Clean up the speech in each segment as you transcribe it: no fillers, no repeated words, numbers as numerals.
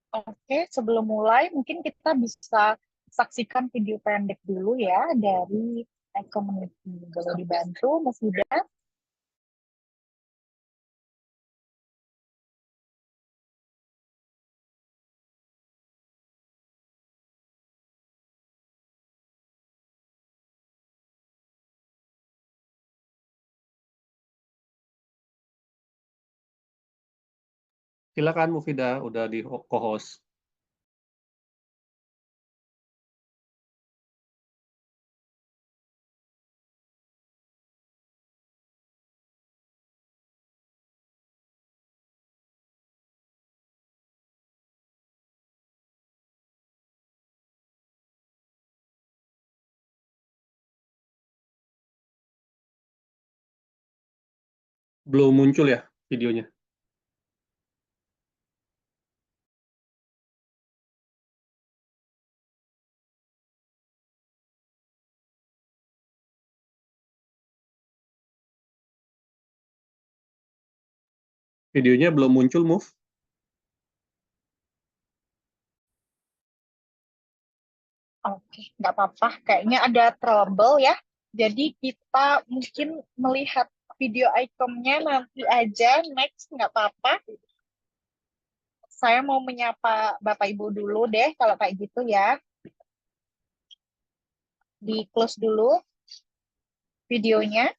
Oke, sebelum mulai mungkin kita bisa saksikan video pendek dulu ya dari community. Boleh dibantu, Mas Yuda? Silakan Mufida, udah di co-host. Belum muncul ya videonya. Videonya belum muncul, Muf. Oke, nggak apa-apa. Kayaknya ada trouble ya. Jadi kita mungkin melihat video ikonnya nanti aja. Next, nggak apa-apa. Saya mau menyapa Bapak Ibu dulu deh, kalau kayak gitu ya. Di close dulu videonya.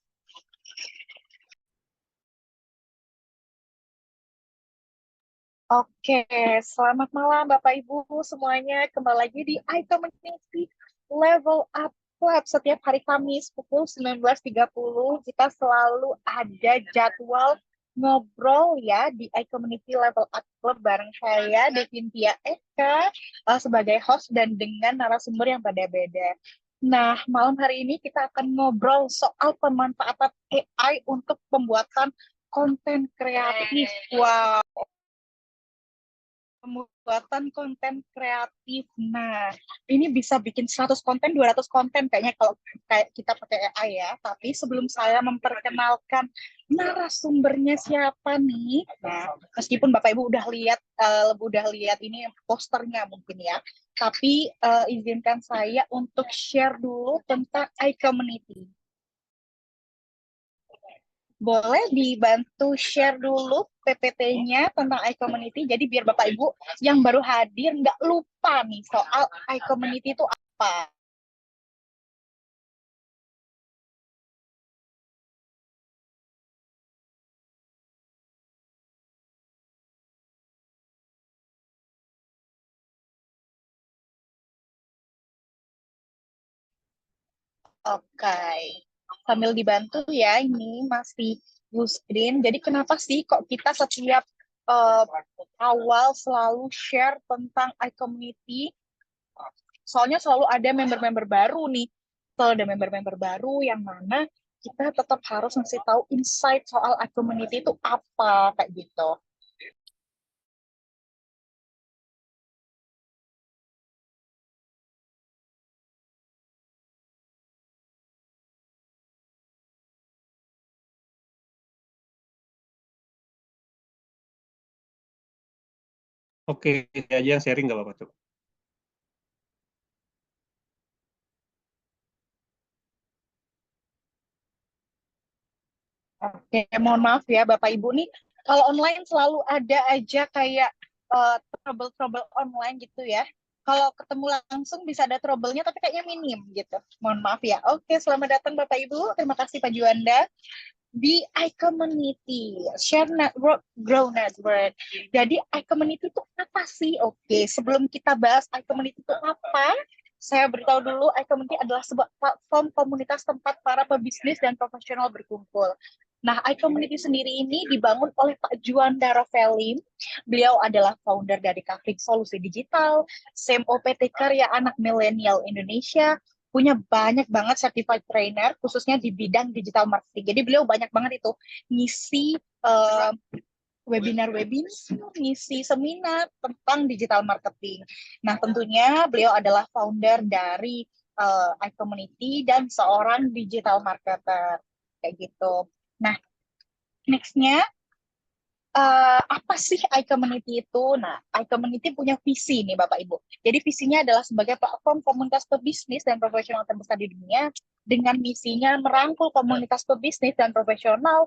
Oke, selamat malam Bapak Ibu semuanya. Kembali lagi di iCommunity Level Up Club. Setiap hari Kamis pukul 19.30 kita selalu ada jadwal ngobrol ya di iCommunity Level Up Club bareng saya, Devintia Eka, sebagai host dan dengan narasumber yang beda-beda. Nah, malam hari ini kita akan ngobrol soal pemanfaatan AI untuk pembuatan konten kreatif. Wow, pembuatan konten kreatif. Nah, ini bisa bikin 100 konten, 200 konten kayaknya kalau kayak kita pakai AI ya. Tapi sebelum saya memperkenalkan narasumbernya siapa nih? Nah, meskipun Bapak Ibu udah lihat ini posternya mungkin ya. Tapi izinkan saya untuk share dulu tentang iCommunity. Boleh dibantu share dulu PPT-nya tentang iCommunity, jadi biar Bapak Ibu yang baru hadir nggak lupa nih soal iCommunity itu apa. Oke, sambil dibantu ya, ini masih full screen. Jadi kenapa sih kok kita setiap eh, awal selalu share tentang iCommunity? Soalnya selalu ada member-member baru nih. Selalu ada member-member baru yang mana kita tetap harus ngasih tahu insight soal community itu apa, kayak gitu. Oke, ini aja yang sharing nggak apa-apa tuh. Oke, mohon maaf ya Bapak Ibu nih, kalau online selalu ada aja kayak trouble-trouble online gitu ya. Kalau ketemu langsung bisa ada trouble-nya tapi kayaknya minim gitu. Mohon maaf ya. Oke, selamat datang Bapak Ibu. Terima kasih Pak Juanda. Di iCommunity, Share Network, Grow Network. Jadi iCommunity itu apa sih? Oke, sebelum kita bahas iCommunity itu apa, saya beritahu dulu iCommunity adalah sebuah platform komunitas tempat para pebisnis dan profesional berkumpul. Nah, iCommunity sendiri ini dibangun oleh Pak Juanda Rovelim. Beliau adalah founder dari Kafling Solusi Digital, CMOPT Karya Anak Milenial Indonesia, punya banyak banget certified trainer khususnya di bidang digital marketing. Jadi beliau banyak banget itu ngisi webinar-webinar, ngisi seminar tentang digital marketing. Nah, tentunya beliau adalah founder dari iCommunity dan seorang digital marketer kayak gitu. Nah, nextnya Apa sih iCommunity itu? Nah, iCommunity punya visi nih Bapak Ibu. Jadi visinya adalah sebagai platform komunitas pebisnis dan profesional terbesar di dunia dengan misinya merangkul komunitas pebisnis dan profesional,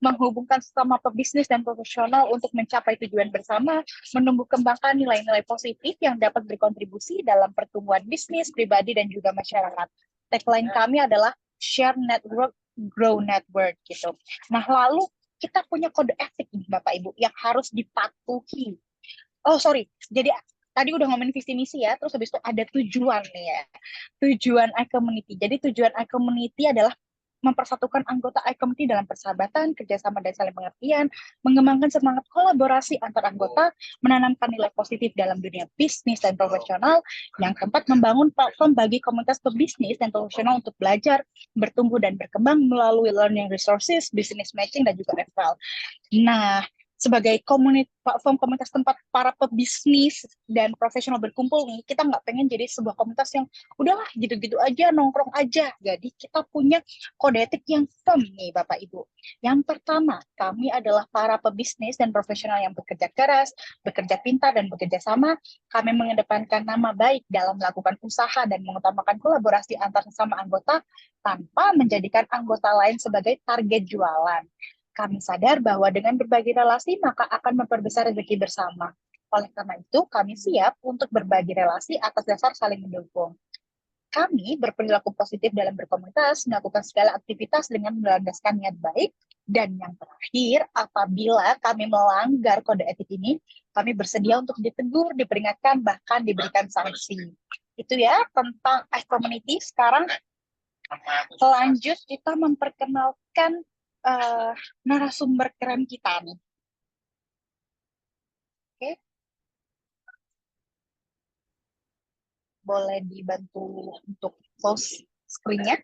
menghubungkan sesama pebisnis dan profesional untuk mencapai tujuan bersama, menumbuh kembangkan nilai-nilai positif yang dapat berkontribusi dalam pertumbuhan bisnis, pribadi, dan juga masyarakat. Tagline kami adalah Share Network, Grow Network gitu. Nah, lalu kita punya kode etik nih Bapak Ibu yang harus dipatuhi. Oh sorry, jadi tadi udah ngomongin visi misi ya, terus habis itu ada tujuan nih ya. Tujuan iCommunity. Jadi tujuan iCommunity adalah mempersatukan anggota iCommunity dalam persahabatan, kerjasama dan saling pengertian, mengembangkan semangat kolaborasi antar anggota, menanamkan nilai positif dalam dunia bisnis dan profesional. Yang keempat, membangun platform bagi komunitas pebisnis dan profesional untuk belajar, bertumbuh dan berkembang melalui learning resources, business matching, dan juga referral. Nah, sebagai platform komunitas tempat para pebisnis dan profesional berkumpul nih, kita nggak pengen jadi sebuah komunitas yang udahlah gitu-gitu aja, nongkrong aja. Jadi kita punya kode etik yang firm nih Bapak Ibu. Yang pertama, kami adalah para pebisnis dan profesional yang bekerja keras, bekerja pintar, dan bekerja sama. Kami mengedepankan nama baik dalam melakukan usaha dan mengutamakan kolaborasi antar sesama anggota tanpa menjadikan anggota lain sebagai target jualan. Kami sadar bahwa dengan berbagi relasi maka akan memperbesar rezeki bersama. Oleh karena itu, kami siap untuk berbagi relasi atas dasar saling mendukung. Kami berperilaku positif dalam berkomunitas, melakukan segala aktivitas dengan melandaskan niat baik, dan yang terakhir, apabila kami melanggar kode etik ini, kami bersedia untuk ditegur, diperingatkan, bahkan diberikan sanksi. Itu ya tentang iCommunity. Sekarang lanjut kita memperkenalkan uh, narasumber keren kita nih. Oke, boleh dibantu untuk close screen-nya.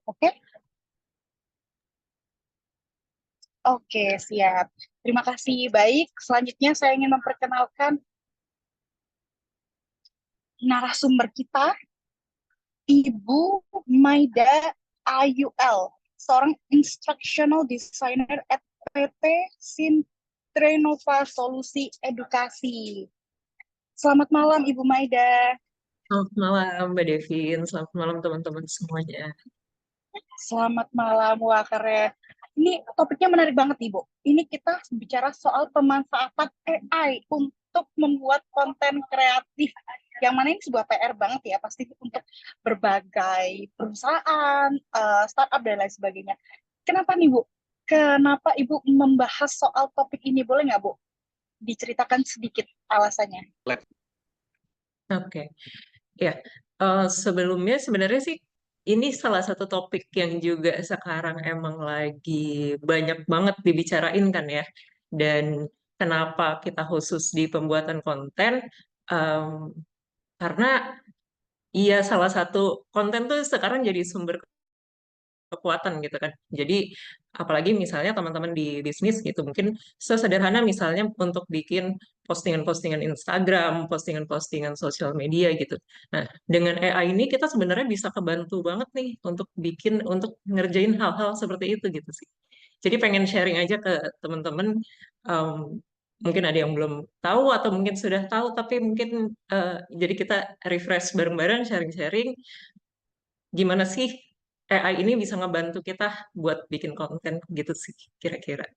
Oke, oke, siap. Terima kasih. Baik, selanjutnya saya ingin memperkenalkan narasumber kita, Ibu Maida Ayul, seorang instructional designer at PT Sintrenova Solusi Edukasi. Selamat malam, Ibu Maida. Selamat malam, Mbak Devin. Selamat malam, teman-teman semuanya. Selamat malam, wah keren. Ini topiknya menarik banget, Ibu. Ini kita bicara soal pemanfaatan AI untuk membuat konten kreatif. Yang mana ini sebuah PR banget ya, pasti untuk berbagai perusahaan, startup, dan lain sebagainya. Kenapa nih, Bu? Kenapa Ibu membahas soal topik ini? Boleh nggak, Bu? Diceritakan sedikit alasannya. Oke, ya. Sebelumnya sebenarnya sih ini salah satu topik yang juga sekarang emang lagi banyak banget dibicarain kan ya. Dan kenapa kita khusus di pembuatan konten? Em, karena iya salah satu konten tuh sekarang jadi sumber kekuatan gitu kan. Jadi apalagi misalnya teman-teman di bisnis gitu, mungkin sesederhana misalnya untuk bikin postingan-postingan Instagram, postingan-postingan sosial media gitu. Nah, dengan AI ini kita sebenarnya bisa kebantu banget nih untuk ngerjain hal-hal seperti itu gitu sih. Jadi pengen sharing aja ke teman-teman, em, mungkin ada yang belum tahu atau mungkin sudah tahu, tapi mungkin jadi kita refresh bareng-bareng, sharing-sharing gimana sih AI ini bisa ngebantu kita buat bikin konten gitu sih kira-kira.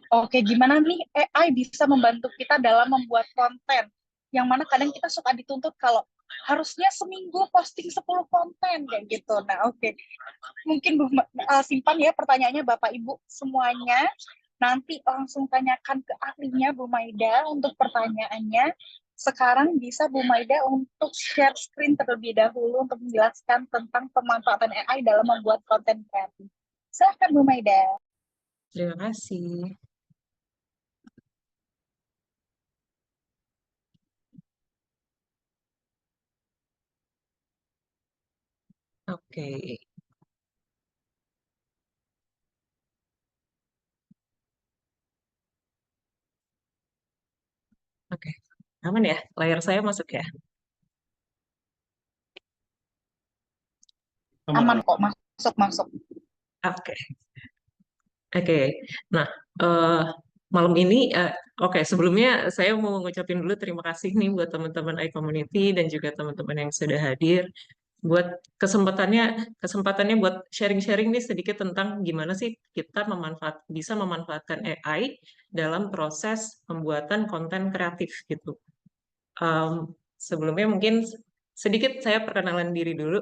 Oke, gimana nih AI bisa membantu kita dalam membuat konten? Yang mana kadang kita suka dituntut kalau harusnya seminggu posting 10 konten kayak gitu. Nah, oke. Mungkin simpan ya pertanyaannya Bapak Ibu semuanya. Nanti langsung tanyakan ke ahlinya Bu Maida untuk pertanyaannya. Sekarang bisa Bu Maida untuk share screen terlebih dahulu untuk menjelaskan tentang pemanfaatan AI dalam membuat konten kreatif. Silakan Bu Maida. Terima kasih. Oke. Oke, aman ya? Layar saya masuk ya? Aman kok, masuk. Oke, oke. Nah, eh, malam ini, oke, sebelumnya saya mau ngucapin dulu terima kasih nih buat teman-teman iCommunity dan juga teman-teman yang sudah hadir buat kesempatannya buat sharing-sharing nih sedikit tentang gimana sih kita bisa memanfaatkan AI dalam proses pembuatan konten kreatif gitu. Em, Sebelumnya mungkin sedikit saya perkenalan diri dulu.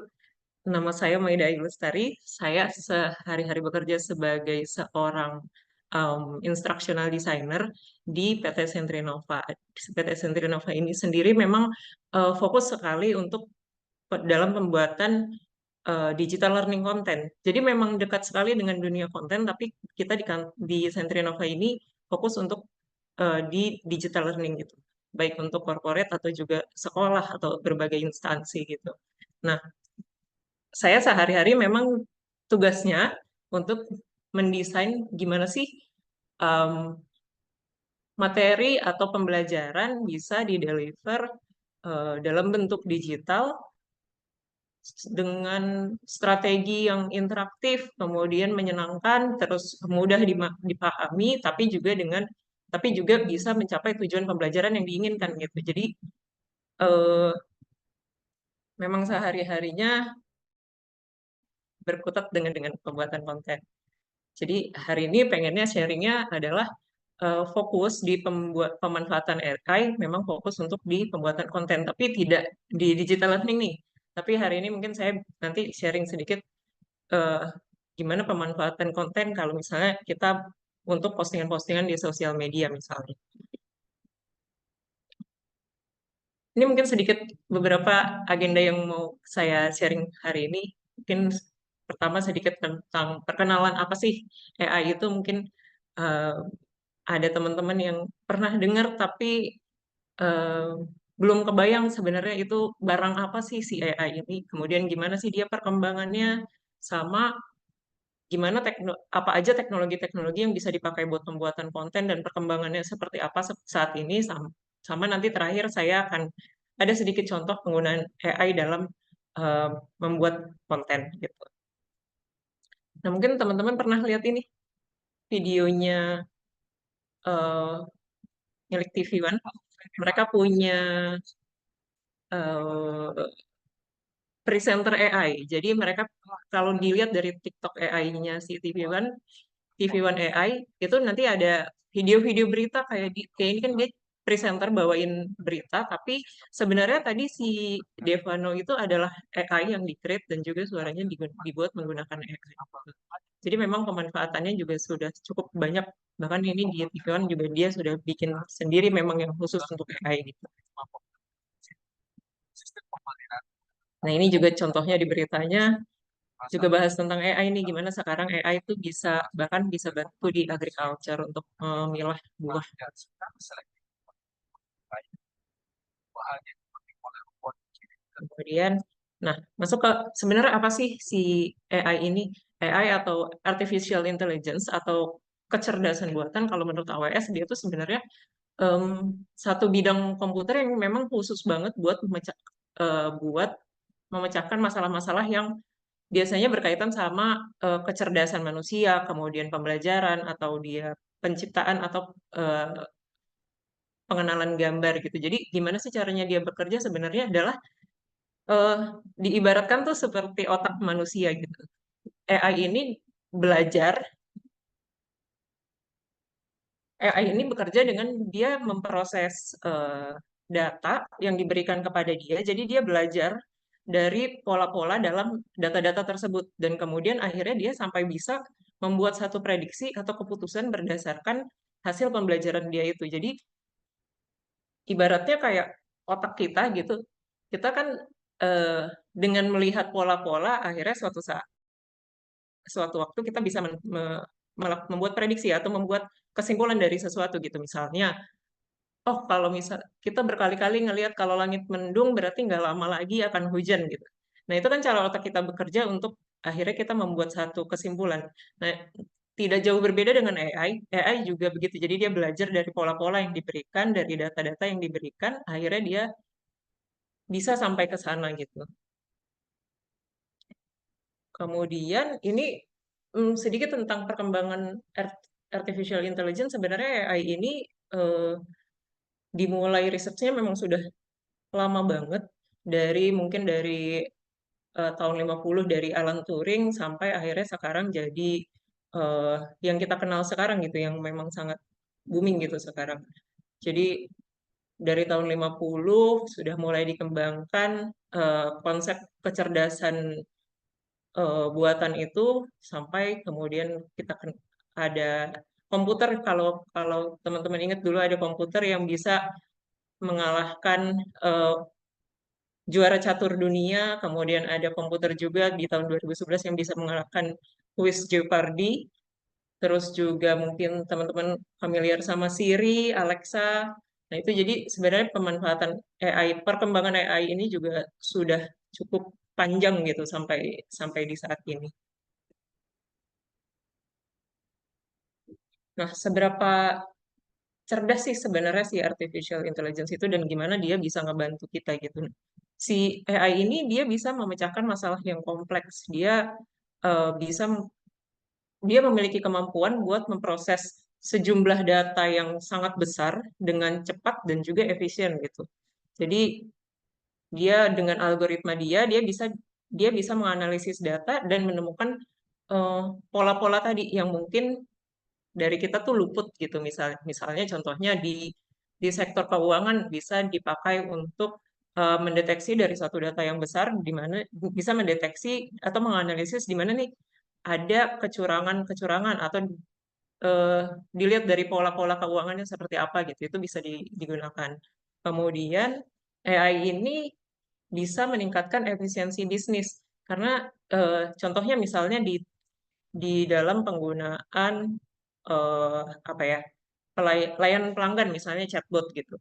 Nama saya Maida Lestari. Saya sehari-hari bekerja sebagai seorang instructional designer di PT Sentrinova. PT Sentrinova ini sendiri memang fokus sekali untuk dalam pembuatan digital learning content. Jadi memang dekat sekali dengan dunia konten, tapi kita di Sentrinova ini fokus untuk di digital learning gitu, baik untuk corporate atau juga sekolah atau berbagai instansi gitu. Nah, saya sehari-hari memang tugasnya untuk mendesain gimana sih um, materi atau pembelajaran bisa di-deliver dalam bentuk digital dengan strategi yang interaktif, kemudian menyenangkan, terus mudah dipahami, tapi juga bisa mencapai tujuan pembelajaran yang diinginkan gitu. Jadi eh, memang sehari-harinya berkutat dengan pembuatan konten. Jadi hari ini pengennya sharingnya adalah fokus di pemanfaatan AI, memang fokus untuk di pembuatan konten, tapi tidak di digital learning nih. Tapi hari ini mungkin saya nanti sharing sedikit eh, gimana pemanfaatan konten kalau misalnya kita untuk postingan-postingan di sosial media misalnya. Ini mungkin sedikit beberapa agenda yang mau saya sharing hari ini. Mungkin pertama sedikit tentang perkenalan apa sih AI itu, mungkin eh, ada teman-teman yang pernah dengar tapi eh, belum kebayang sebenarnya itu barang apa sih si AI ini. Kemudian gimana sih dia perkembangannya, sama gimana apa aja teknologi-teknologi yang bisa dipakai buat pembuatan konten dan perkembangannya seperti apa saat ini, sama nanti terakhir saya akan ada sedikit contoh penggunaan AI dalam eh, membuat konten gitu. Nah, mungkin teman-teman pernah lihat ini videonya milik TV One. Mereka punya eh, presenter AI. Jadi mereka kalau dilihat dari TikTok AI-nya si TV One AI itu nanti ada video-video berita kayak ini kan dia presenter bawain berita, tapi sebenarnya tadi si Devano itu adalah AI yang di-create dan juga suaranya dibuat menggunakan AI. Jadi memang pemanfaatannya juga sudah cukup banyak. Bahkan ini di TV One juga dia sudah bikin sendiri memang yang khusus untuk AI gitu. Nah, ini juga contohnya di beritanya juga bahas tentang AI ini, gimana sekarang AI itu bahkan bisa bantu di agriculture untuk memilah buah. Kemudian, nah, masuk ke sebenarnya apa sih si AI ini? AI atau artificial intelligence atau kecerdasan buatan kalau menurut AWS dia tuh sebenarnya em, satu bidang komputer yang memang khusus banget buat memecahkan masalah-masalah yang biasanya berkaitan sama kecerdasan manusia, kemudian pembelajaran atau dia penciptaan atau eh, pengenalan gambar gitu. Jadi gimana sih caranya dia bekerja sebenarnya adalah eh, diibaratkan tuh seperti otak manusia gitu. AI ini belajar, AI ini bekerja dengan dia memproses data yang diberikan kepada dia. Jadi dia belajar dari pola-pola dalam data-data tersebut dan kemudian akhirnya dia sampai bisa membuat satu prediksi atau keputusan berdasarkan hasil pembelajaran dia itu. Jadi ibaratnya kayak otak kita gitu. Kita kan eh, dengan melihat pola-pola akhirnya suatu waktu kita bisa membuat prediksi atau membuat kesimpulan dari sesuatu gitu. Misalnya, oh kalau misal kita berkali-kali ngelihat kalau langit mendung berarti nggak lama lagi akan hujan gitu. Nah itu kan cara otak kita bekerja untuk akhirnya kita membuat satu kesimpulan. Nah tidak jauh berbeda dengan AI. AI juga begitu. Jadi dia belajar dari pola-pola yang diberikan, dari data-data yang diberikan, akhirnya dia bisa sampai ke sana gitu. Kemudian ini sedikit tentang perkembangan artificial intelligence. Sebenarnya AI ini eh, dimulai risetnya memang sudah lama banget, dari mungkin dari tahun 50 dari Alan Turing sampai akhirnya sekarang jadi eh, yang kita kenal sekarang gitu, yang memang sangat booming gitu sekarang. Jadi dari tahun 50 sudah mulai dikembangkan konsep kecerdasan buatan itu, sampai kemudian kita ada komputer. Kalau kalau teman-teman ingat dulu ada komputer yang bisa mengalahkan eh, juara catur dunia. Kemudian ada komputer juga di tahun 2011 yang bisa mengalahkan Quiz Jeopardy. Terus juga mungkin teman-teman familiar sama Siri, Alexa. Nah, itu jadi sebenarnya pemanfaatan AI, perkembangan AI ini juga sudah cukup panjang gitu sampai sampai di saat ini. Nah, seberapa cerdas sih sebenarnya si artificial intelligence itu, dan gimana dia bisa ngebantu kita gitu. Si AI ini dia bisa memecahkan masalah yang kompleks. Bisa dia memiliki kemampuan buat memproses sejumlah data yang sangat besar dengan cepat dan juga efisien gitu. Jadi dia dengan algoritma dia bisa menganalisis data dan menemukan eh, pola-pola tadi yang mungkin dari kita tuh luput gitu. Misalnya contohnya di sektor keuangan bisa dipakai untuk mendeteksi dari satu data yang besar, di mana bisa mendeteksi atau menganalisis di mana nih ada kecurangan-kecurangan, atau eh, dilihat dari pola-pola keuangannya seperti apa gitu. Itu bisa digunakan. Kemudian AI ini bisa meningkatkan efisiensi bisnis, karena contohnya misalnya di dalam penggunaan apa ya, layanan pelanggan, misalnya chatbot gitu.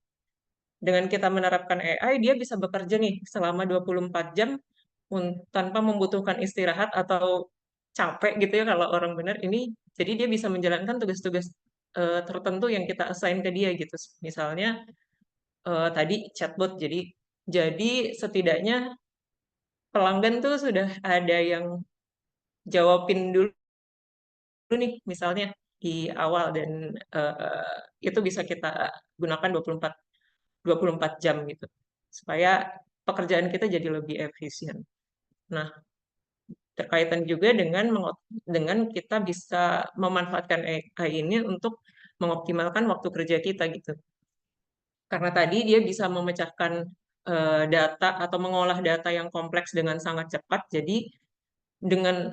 Dengan kita menerapkan AI, dia bisa bekerja nih selama 24 jam tanpa membutuhkan istirahat atau capek gitu ya kalau orang benar ini. Jadi dia bisa menjalankan tugas-tugas tertentu yang kita assign ke dia gitu. Misalnya tadi chatbot, jadi setidaknya pelanggan tuh sudah ada yang jawabin dulu nih misalnya di awal, dan itu bisa kita gunakan 24 jam gitu supaya pekerjaan kita jadi lebih efisien. Nah, terkaitan juga dengan kita bisa memanfaatkan AI ini untuk mengoptimalkan waktu kerja kita gitu. Karena tadi dia bisa memecahkan data atau mengolah data yang kompleks dengan sangat cepat. Jadi dengan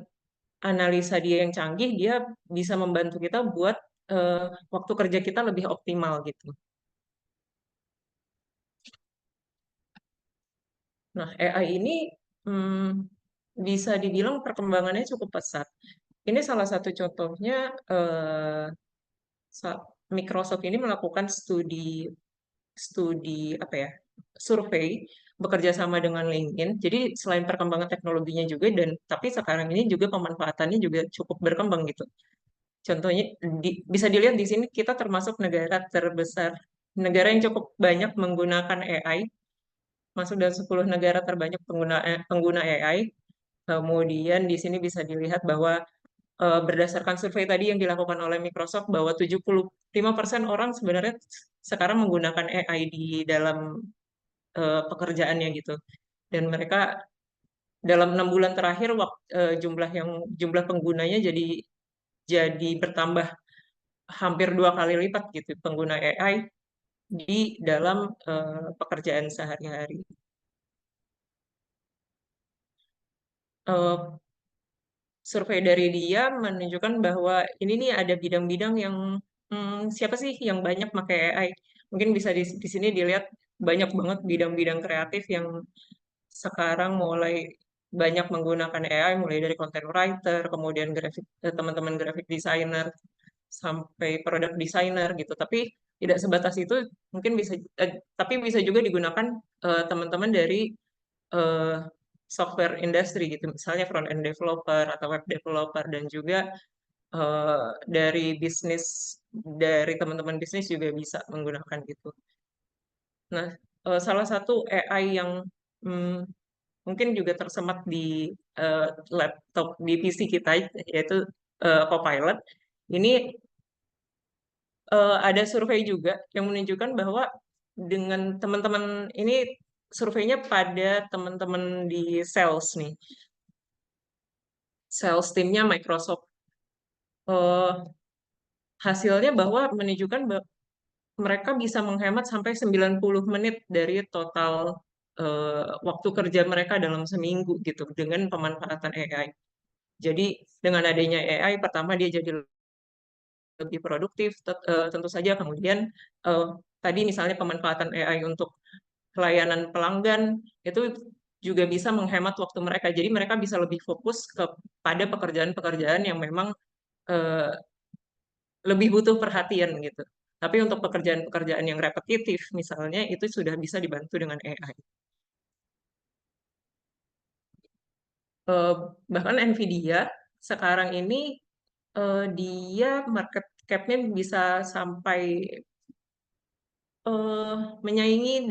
analisa dia yang canggih, dia bisa membantu kita buat eh, waktu kerja kita lebih optimal gitu. Nah, AI ini bisa dibilang perkembangannya cukup pesat. Ini salah satu contohnya, Microsoft ini melakukan studi studi apa ya, survei bekerja sama dengan LinkedIn. Jadi selain perkembangan teknologinya juga, dan tapi sekarang ini juga pemanfaatannya juga cukup berkembang gitu. Contohnya bisa dilihat di sini kita termasuk negara terbesar, negara yang cukup banyak menggunakan AI, masuk dalam 10 negara terbanyak pengguna AI. Kemudian di sini bisa dilihat bahwa berdasarkan survei tadi yang dilakukan oleh Microsoft, bahwa 75% orang sebenarnya sekarang menggunakan AI di dalam pekerjaannya gitu. Dan mereka dalam 6 bulan terakhir jumlah penggunanya jadi bertambah hampir 2 kali lipat gitu, pengguna AI di dalam pekerjaan sehari-hari. Eh, Survei dari dia menunjukkan bahwa ini nih ada bidang-bidang yang siapa sih yang banyak pakai AI. Mungkin bisa di sini dilihat banyak banget bidang-bidang kreatif yang sekarang mulai banyak menggunakan AI, mulai dari content writer, kemudian teman-teman graphic designer, sampai product designer gitu. Tapi tidak sebatas itu, mungkin tapi bisa juga digunakan teman-teman dari eh, software industry gitu, misalnya front end developer atau web developer, dan juga dari bisnis, dari teman-teman bisnis juga bisa menggunakan itu. Nah, salah satu AI yang hmm, mungkin juga tersemat di eh, laptop, di PC kita, yaitu Copilot. Ini ada survei juga yang menunjukkan bahwa dengan teman-teman ini, surveinya pada teman-teman di sales nih, sales timnya Microsoft. Eh, Hasilnya bahwa menunjukkan mereka bisa menghemat sampai 90 menit dari total waktu kerja mereka dalam seminggu gitu dengan pemanfaatan AI. Jadi dengan adanya AI, pertama dia jadi lebih produktif, tentu saja. Kemudian eh, tadi misalnya pemanfaatan AI untuk pelayanan pelanggan itu juga bisa menghemat waktu mereka. Jadi mereka bisa lebih fokus kepada pekerjaan-pekerjaan yang memang eh, lebih butuh perhatian gitu. Tapi untuk pekerjaan-pekerjaan yang repetitif, misalnya, itu sudah bisa dibantu dengan AI. Eh, Bahkan Nvidia sekarang ini dia market cap-nya bisa sampai eh, menyaingi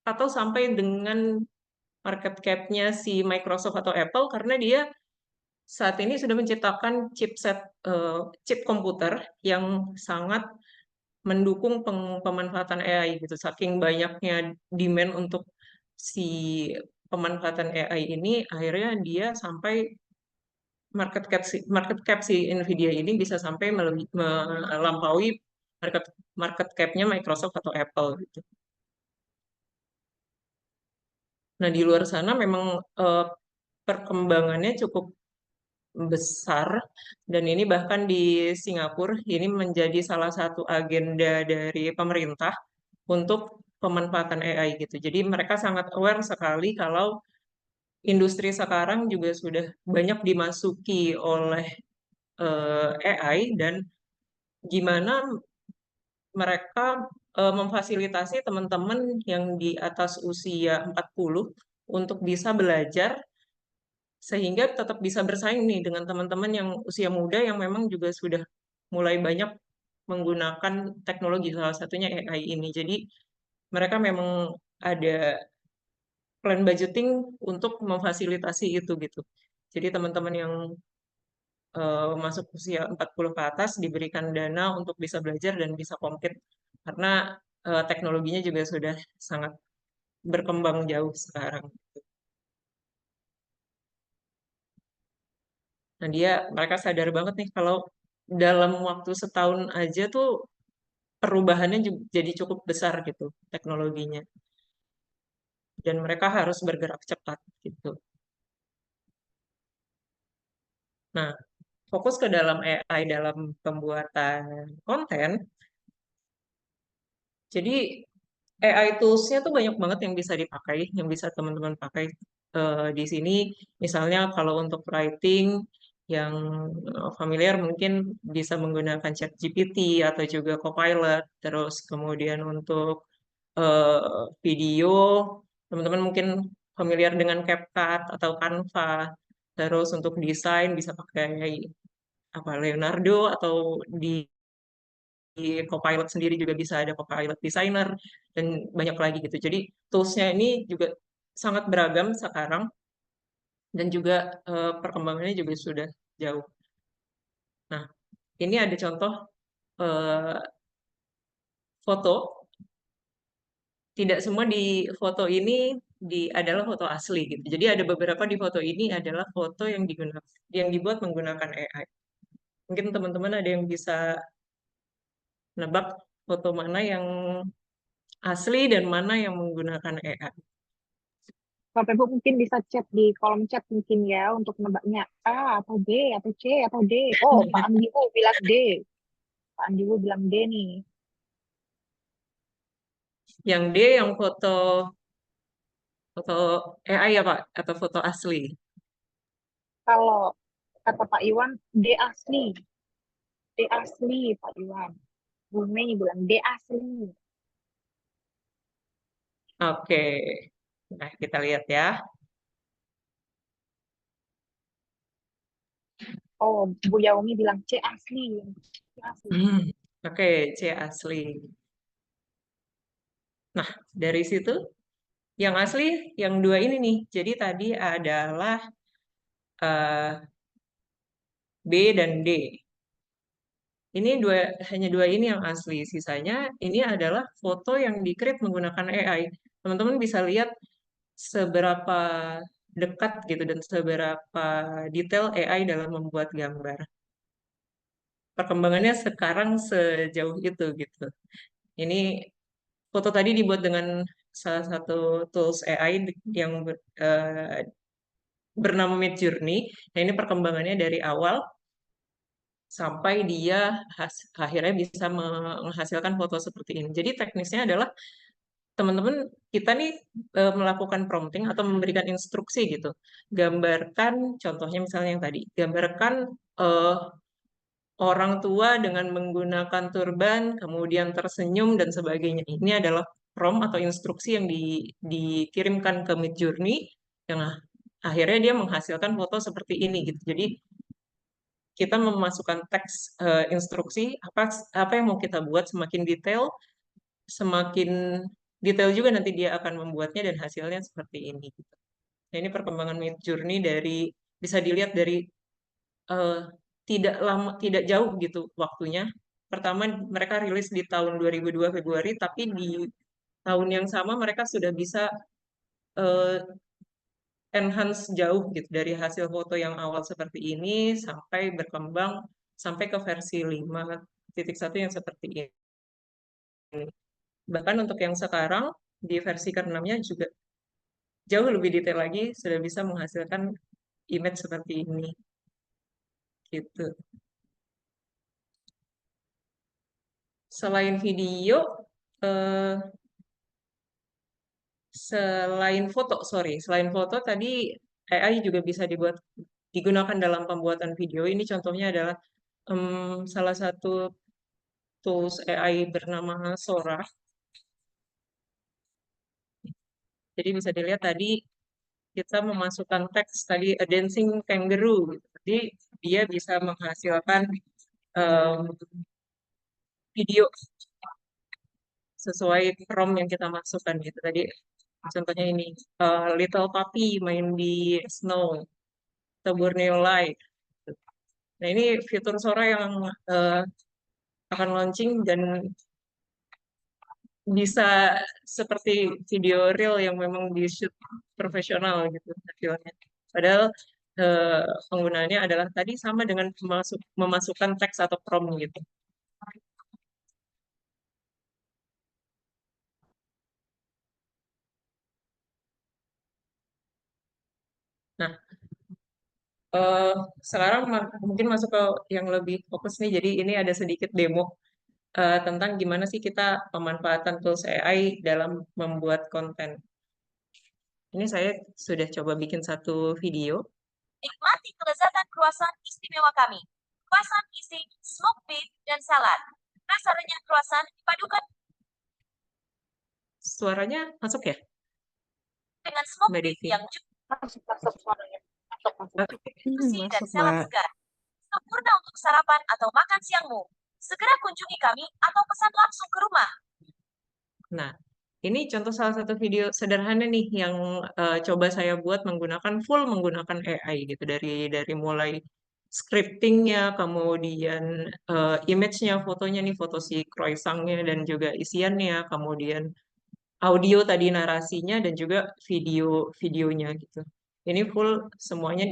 atau sampai dengan market cap-nya si Microsoft atau Apple, karena dia saat ini sudah menciptakan chipset, chip komputer yang sangat mendukung pemanfaatan AI gitu. Saking banyaknya demand untuk si pemanfaatan AI ini, akhirnya dia sampai market cap si Nvidia ini bisa sampai melampaui market market cap-nya Microsoft atau Apple gitu. Nah, di luar sana memang eh, perkembangannya cukup besar, dan ini bahkan di Singapura ini menjadi salah satu agenda dari pemerintah untuk pemanfaatan AI gitu. Jadi mereka sangat aware sekali kalau industri sekarang juga sudah banyak dimasuki oleh AI, dan gimana mereka memfasilitasi teman-teman yang di atas usia 40 untuk bisa belajar sehingga tetap bisa bersaing nih dengan teman-teman yang usia muda yang memang juga sudah mulai banyak menggunakan teknologi, salah satunya AI ini. Jadi mereka memang ada plan budgeting untuk memfasilitasi itu gitu. Jadi teman-teman yang masuk usia 40 ke atas diberikan dana untuk bisa belajar dan bisa compete karena teknologinya juga sudah sangat berkembang jauh sekarang. Nah, mereka sadar banget nih kalau dalam waktu setahun aja tuh perubahannya jadi cukup besar gitu teknologinya, dan mereka harus bergerak cepat gitu. Nah, fokus ke dalam AI dalam pembuatan konten. Jadi AI tools-nya tuh banyak banget yang bisa dipakai, yang bisa teman-teman pakai di sini. Misalnya kalau untuk writing yang familiar mungkin bisa menggunakan ChatGPT atau juga Copilot. Terus kemudian untuk video, teman-teman mungkin familiar dengan CapCut atau Canva. Terus untuk desain bisa pakai apa Leonardo, atau di Copilot sendiri juga bisa ada Copilot Designer, dan banyak lagi gitu. Jadi tools-nya ini juga sangat beragam sekarang, dan juga perkembangannya juga sudah jauh. Nah, ini ada contoh eh, foto. Tidak semua di foto ini adalah foto asli gitu. Jadi ada beberapa di foto ini adalah foto yang dibuat menggunakan AI. Mungkin teman-teman ada yang bisa nebak foto mana yang asli dan mana yang menggunakan AI. Bapak Ibu mungkin bisa chat di kolom chat mungkin ya untuk nebaknya A atau B atau C atau D. Oh, Pak Andi Bu bilang D. Pak Andi Bu bilang D nih. Yang D yang foto foto AI ya Pak, atau foto asli? Kalau kata Pak Iwan, D asli. D asli, Pak Iwan. Bu Mei bilang D asli. Oke, nah kita lihat ya. Oh, Bu Yaumi bilang C asli. C asli. Oke, C asli. Nah, dari situ yang asli yang dua ini nih. Jadi tadi adalah B dan D. Ini hanya dua ini yang asli. Sisanya ini adalah foto yang di-create menggunakan AI. Teman-teman bisa lihat seberapa dekat gitu dan seberapa detail AI dalam membuat gambar. Perkembangannya sekarang sejauh itu gitu. Ini foto tadi dibuat dengan salah satu tools AI yang bernama Midjourney. Nah, ini perkembangannya dari awal sampai dia akhirnya bisa menghasilkan foto seperti ini. Jadi teknisnya adalah teman-teman kita nih melakukan prompting atau memberikan instruksi gitu. Gambarkan contohnya misalnya yang tadi, gambarkan eh, orang tua dengan menggunakan turban, kemudian tersenyum dan sebagainya. Ini adalah prompt atau instruksi yang dikirimkan ke Midjourney yang akhirnya dia menghasilkan foto seperti ini gitu. Jadi kita memasukkan teks instruksi apa yang mau kita buat semakin detail juga nanti dia akan membuatnya dan hasilnya seperti ini gitu. Nah, ini perkembangan Midjourney bisa dilihat dari eh, tidak jauh gitu waktunya. Pertama mereka rilis di tahun 2002 Februari, tapi di tahun yang sama mereka sudah bisa eh, enhance jauh gitu dari hasil foto yang awal seperti ini sampai berkembang sampai ke versi 5.1 yang seperti ini. Bahkan untuk yang sekarang di versi ke-6-nya juga jauh lebih detail lagi, sudah bisa menghasilkan image seperti ini. Gitu. Selain video, eh, selain foto tadi AI juga bisa digunakan dalam pembuatan video. Ini contohnya adalah salah satu tools AI bernama Sora. Jadi bisa dilihat tadi kita memasukkan teks tadi a dancing kangaroo gitu. Jadi dia bisa menghasilkan em, video sesuai prompt yang kita masukkan gitu. Tadi contohnya ini little puppy main di snow atau Borneo Light. Nah ini fitur Sora yang eh, akan launching dan bisa seperti video real yang memang di shoot profesional gitu hasilnya. Padahal penggunaannya adalah tadi sama dengan memasukkan teks atau prompt gitu. Nah, eh, sekarang mungkin masuk ke yang lebih fokus nih. Jadi ini ada sedikit demo tentang gimana sih kita pemanfaatan tools AI dalam membuat konten. Ini saya sudah coba bikin satu video. Nikmati kelezatan croissant istimewa kami. Croissant isi smoked beef dan salad. Rasa renyah croissant dipadukan Suaranya masuk ya, dengan smoked Mbak beef Devi? yang cukup Masuk suaranya. Masuk. Oke. juicy dan Masuk, salad Mbak. segar. Sempurna untuk sarapan atau makan siangmu. Segera kunjungi kami atau pesan langsung ke rumah. Nah, ini contoh salah satu video sederhana nih yang coba saya buat full menggunakan AI gitu dari mulai scriptingnya, kemudian image-nya, fotonya nih foto si croissant-nya dan juga isiannya, kemudian audio tadi narasinya dan juga videonya gitu. Ini full semuanya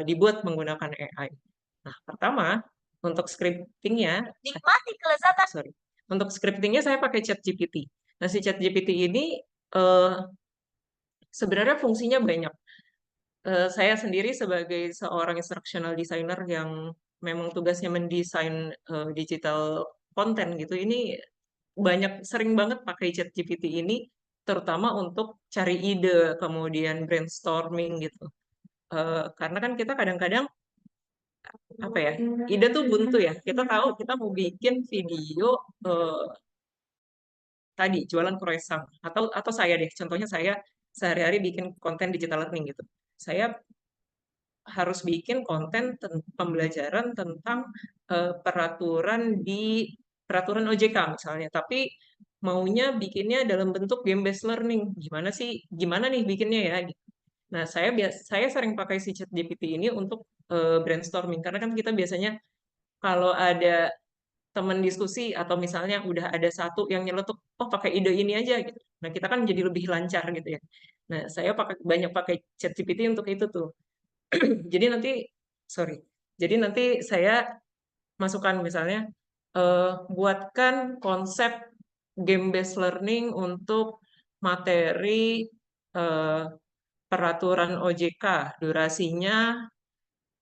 dibuat menggunakan AI. Nah, pertama untuk scriptingnya, Nikmati kelezatan. sorry, untuk scriptingnya saya pakai ChatGPT. Nah, si ChatGPT ini eh, sebenarnya fungsinya banyak. Saya sendiri sebagai seorang instructional designer yang memang tugasnya mendesain digital konten gitu, ini sering banget pakai ChatGPT ini, terutama untuk cari ide, kemudian brainstorming gitu. Karena kan kita kadang-kadang apa ya, ide tuh buntu ya. Kita tahu kita mau bikin video tadi jualan croissant atau saya deh, contohnya saya sehari-hari bikin konten digital learning gitu. Saya harus bikin konten pembelajaran tentang peraturan OJK misalnya, tapi maunya bikinnya dalam bentuk game based learning. Gimana nih bikinnya ya? Nah, saya sering pakai si ChatGPT ini untuk brainstorming karena kan kita biasanya kalau ada teman diskusi atau misalnya udah ada satu yang nyeletuk, oh pakai ide ini aja gitu. Nah, kita kan jadi lebih lancar gitu ya. Nah, saya banyak pakai ChatGPT untuk itu tuh. Jadi nanti, sorry, jadi nanti saya masukkan misalnya, buatkan konsep game based learning untuk materi eh, peraturan OJK, durasinya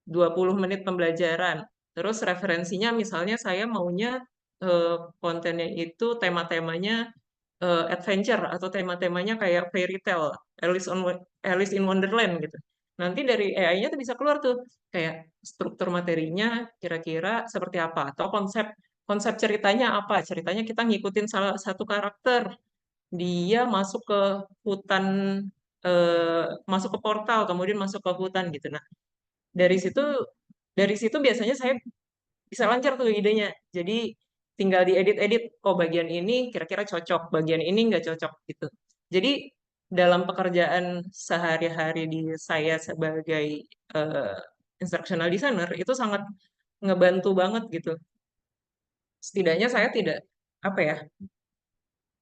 20 menit pembelajaran. Terus referensinya misalnya saya maunya kontennya itu tema-temanya adventure atau tema-temanya kayak fairy tale, Alice in Wonderland gitu. Nanti dari AI-nya tuh bisa keluar tuh kayak struktur materinya kira-kira seperti apa atau konsep konsep ceritanya apa. Ceritanya kita ngikutin salah satu karakter, dia masuk ke hutan, masuk ke portal, kemudian masuk ke hutan gitu. Nah, dari situ dari situ biasanya saya bisa lancar tuh idenya. Jadi tinggal diedit-edit, oh bagian ini kira-kira cocok, bagian ini nggak cocok gitu. Jadi dalam pekerjaan sehari-hari di saya sebagai eh, instructional designer itu sangat ngebantu banget gitu. Setidaknya saya tidak apa ya,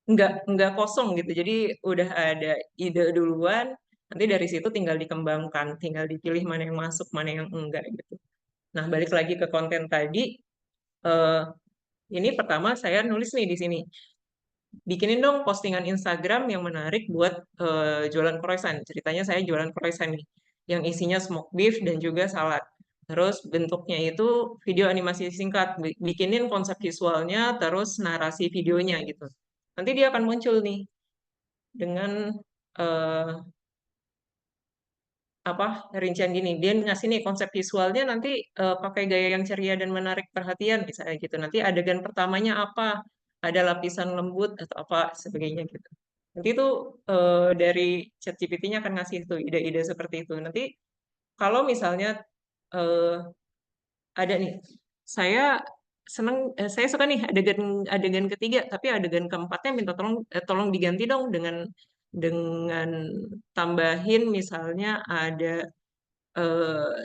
nggak kosong gitu. Jadi udah ada ide duluan, nanti dari situ tinggal dikembangkan, tinggal dipilih mana yang masuk, mana yang enggak gitu. Nah, balik lagi ke konten tadi, eh, ini pertama saya nulis nih di sini. Bikinin dong postingan Instagram yang menarik buat jualan croissant. Ceritanya saya jualan croissant nih, yang isinya smoked beef dan juga salad. Terus bentuknya itu video animasi singkat, bikinin konsep visualnya, terus narasi videonya gitu. Nanti dia akan muncul nih dengan eh, apa rincian gini. Dia ngasih nih konsep visualnya nanti pakai gaya yang ceria dan menarik perhatian misalnya gitu. Nanti adegan pertamanya apa? Ada lapisan lembut atau apa sebagainya gitu. Nanti itu dari ChatGPT-nya akan ngasih tuh ide-ide seperti itu. Nanti kalau misalnya eh, ada nih, saya saya suka nih adegan adegan ketiga, tapi adegan keempatnya minta tolong diganti dong dengan tambahin misalnya ada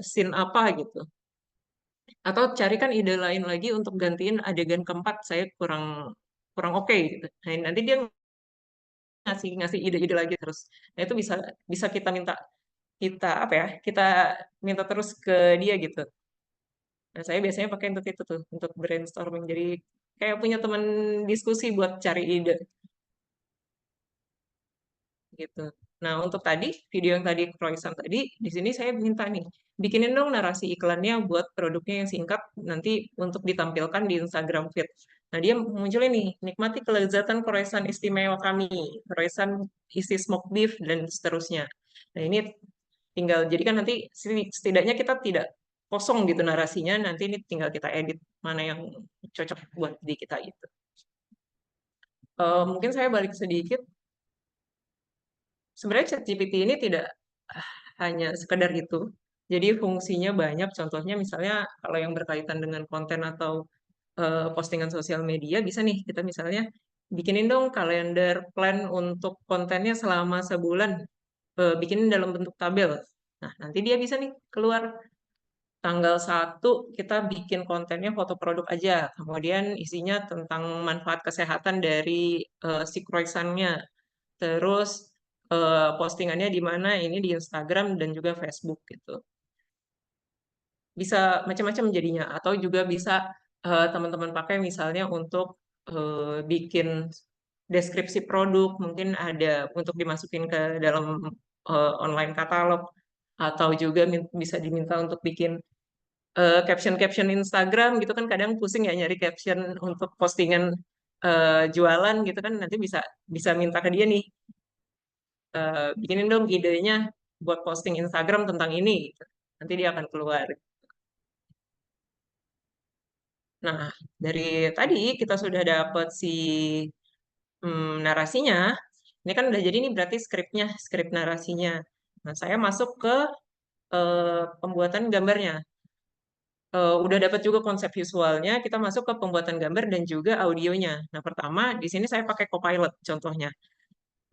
scene apa gitu. Atau carikan ide lain lagi untuk gantiin adegan keempat saya kurang kurang oke gitu. Nah, nanti dia ngasih ngasih ide-ide lagi terus. Nah, itu bisa bisa kita minta kita apa ya? Kita minta terus ke dia gitu. Nah, saya biasanya pakai untuk itu tuh, untuk brainstorming. Jadi kayak punya teman diskusi buat cari ide gitu. Nah, untuk tadi video yang tadi croissant tadi, di sini saya minta nih, bikinin dong narasi iklannya buat produknya yang singkat nanti untuk ditampilkan di Instagram feed. Nah, dia munculin nih, nikmati kelezatan croissant istimewa kami, croissant isi smoked beef dan seterusnya. Nah, ini tinggal jadi kan nanti setidaknya kita tidak kosong gitu narasinya, nanti ini tinggal kita edit mana yang cocok buat di kita itu. Mungkin saya balik sedikit. Sebenarnya ChatGPT ini tidak hanya sekedar itu. Jadi fungsinya banyak. Contohnya misalnya kalau yang berkaitan dengan konten atau postingan sosial media, bisa nih kita misalnya bikinin dong kalender plan untuk kontennya selama sebulan, bikinin dalam bentuk tabel. Nah, nanti dia bisa nih keluar tanggal 1 kita bikin kontennya foto produk aja, kemudian isinya tentang manfaat kesehatan dari si croissant-nya. Terus postingannya di mana ini di Instagram dan juga Facebook gitu. Bisa macam-macam jadinya atau juga bisa teman-teman pakai misalnya untuk bikin deskripsi produk, mungkin ada untuk dimasukin ke dalam online katalog atau juga bisa diminta untuk bikin caption-caption Instagram gitu kan kadang pusing ya nyari caption untuk postingan jualan gitu kan nanti bisa bisa minta ke dia nih bikinin dong idenya buat posting Instagram tentang ini gitu. Nanti dia akan keluar. Nah, dari tadi kita sudah dapat si narasinya. Ini kan udah jadi nih berarti skripnya, skrip narasinya. Nah, saya masuk ke pembuatan gambarnya. Udah dapat juga konsep visualnya, kita masuk ke pembuatan gambar dan juga audionya. Nah, pertama di sini saya pakai Copilot contohnya.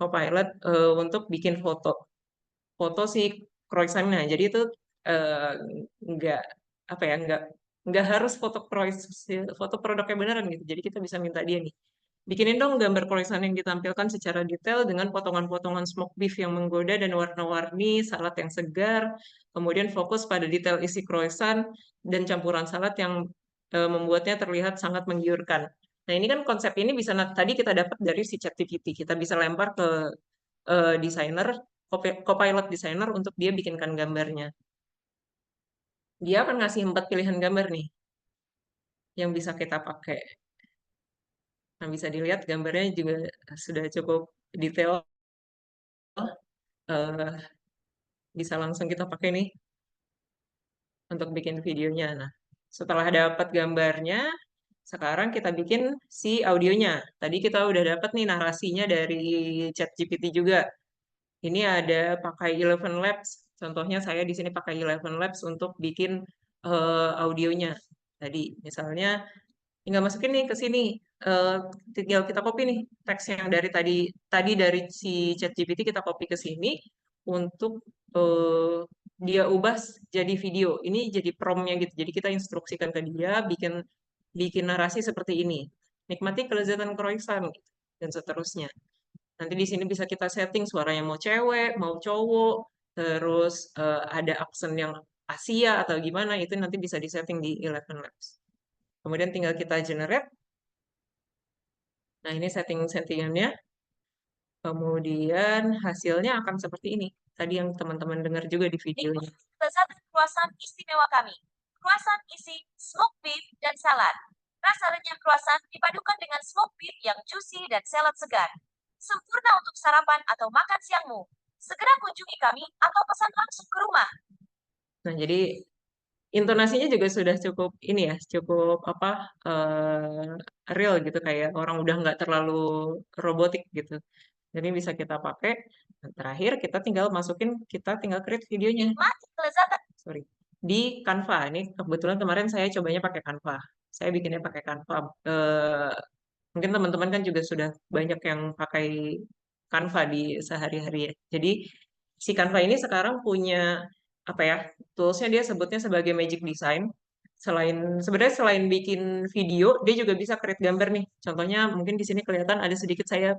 Copilot untuk bikin foto si croissant-nya. Jadi itu eh, nggak apa ya, nggak harus foto produknya beneran gitu. Jadi kita bisa minta dia nih, bikinin dong gambar croissant yang ditampilkan secara detail dengan potongan-potongan smoked beef yang menggoda dan warna-warni, salad yang segar, kemudian fokus pada detail isi croissant dan campuran salad yang membuatnya terlihat sangat menggiurkan. Nah, ini kan konsep ini bisa tadi kita dapat dari si ChatGPT. Kita bisa lempar ke desainer, copilot designer untuk dia bikinkan gambarnya. Dia akan ngasih 4 pilihan gambar nih yang bisa kita pakai. Nah, bisa dilihat gambarnya juga sudah cukup detail. eh, Bisa langsung kita pakai nih untuk bikin videonya. Nah, setelah dapat gambarnya, sekarang kita bikin si audionya. Tadi kita udah dapat nih narasinya dari ChatGPT juga. Ini ada pakai Eleven Labs. Contohnya saya di sini pakai Eleven Labs untuk bikin audionya. Tadi misalnya tinggal masukin nih ke sini. Eh, Tinggal kita copy nih teks yang dari tadi dari si ChatGPT kita copy ke sini untuk dia ubah jadi video. Ini jadi prompt-nya gitu. Jadi kita instruksikan ke dia bikin bikin narasi seperti ini. Nikmati kelezatan croissant gitu, dan seterusnya. Nanti di sini bisa kita setting suaranya mau cewek, mau cowok, terus ada aksen yang Asia atau gimana, itu nanti bisa disetting di Eleven Labs. Kemudian tinggal kita generate. Nah, ini setting-settingannya. Kemudian hasilnya akan seperti ini. Tadi yang teman-teman dengar juga di videonya. Kelezatan croissant istimewa kami. Croissant isi smoked beef dan salad. Rasa renyah croissant dipadukan dengan smoked beef yang juicy dan salad segar. Sempurna untuk sarapan atau makan siangmu. Segera kunjungi kami atau pesan langsung ke rumah. Nah, jadi intonasinya juga sudah cukup ini ya, cukup apa real gitu, kayak orang udah nggak terlalu robotik gitu. Jadi bisa kita pakai. Dan terakhir kita tinggal create videonya. Nikmati kelezatan. Sorry. Di Canva. Ini kebetulan kemarin saya cobanya pakai Canva. Saya bikinnya pakai Canva. Mungkin teman-teman kan juga sudah banyak yang pakai Canva di sehari-hari ya. Jadi si Canva ini sekarang punya apa ya, toolsnya dia sebutnya sebagai Magic Design. Sebenarnya selain bikin video, dia juga bisa create gambar nih. Contohnya mungkin di sini kelihatan ada sedikit saya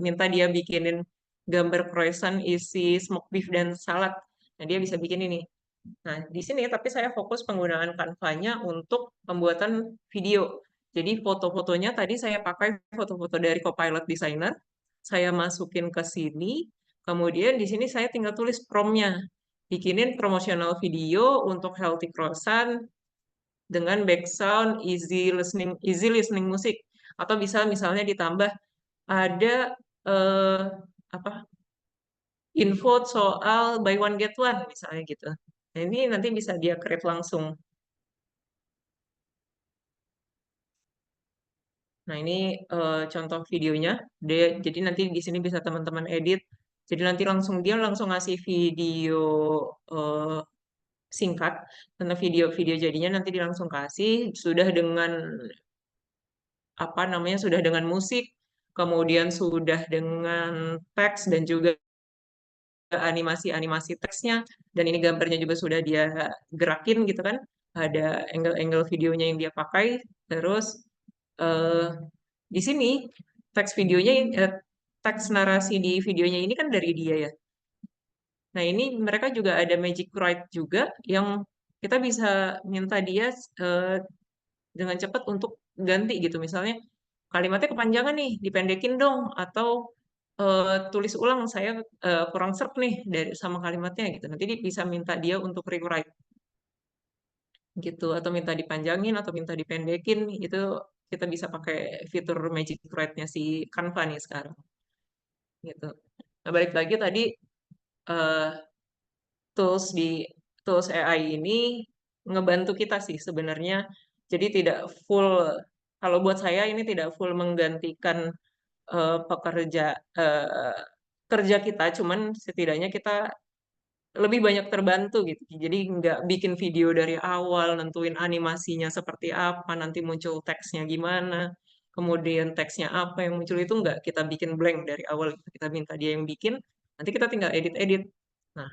minta dia bikinin gambar croissant isi smoked beef dan salad. Nah, dia bisa bikin ini. Nah, di sini tapi saya fokus penggunaan Canva-nya untuk pembuatan video. Jadi foto-fotonya tadi saya pakai foto-foto dari Copilot Designer. Saya masukin ke sini. Kemudian di sini saya tinggal tulis prompt-nya. Bikinin promotional video untuk healthy croissant dengan background easy listening musik. Atau bisa misalnya ditambah ada eh, apa info soal buy one get one misalnya gitu. Nah, ini nanti bisa dia create langsung. Nah, ini contoh videonya. Jadi nanti di sini bisa teman-teman edit. Jadi nanti dia langsung ngasih video eh, singkat tentang video jadinya, nanti dia langsung kasih sudah dengan apa namanya, sudah dengan musik, kemudian sudah dengan teks dan juga animasi-animasi teksnya, dan ini gambarnya juga sudah dia gerakin gitu kan, ada angle-angle videonya yang dia pakai, terus eh, di sini teks narasi di videonya ini kan dari dia ya. Nah, ini mereka juga ada Magic Write juga yang kita bisa minta dia eh, dengan cepat untuk ganti gitu. Misalnya kalimatnya kepanjangan nih, dipendekin dong, atau tulis ulang, saya kurang serp nih dari sama kalimatnya gitu. Nanti bisa minta dia untuk rewrite gitu, atau minta dipanjangin atau minta dipendekin itu, kita bisa pakai fitur Magic Write-nya si Canva nih sekarang gitu. Nah, balik lagi tadi eh, tools AI ini ngebantu kita sih sebenarnya. Jadi tidak full, kalau buat saya ini tidak full menggantikan pekerja kerja kita, cuman setidaknya kita lebih banyak terbantu gitu. Jadi nggak bikin video dari awal, nentuin animasinya seperti apa, nanti muncul teksnya gimana, kemudian teksnya apa yang muncul itu nggak kita bikin blank dari awal. Kita minta dia yang bikin, nanti kita tinggal edit-edit. Nah,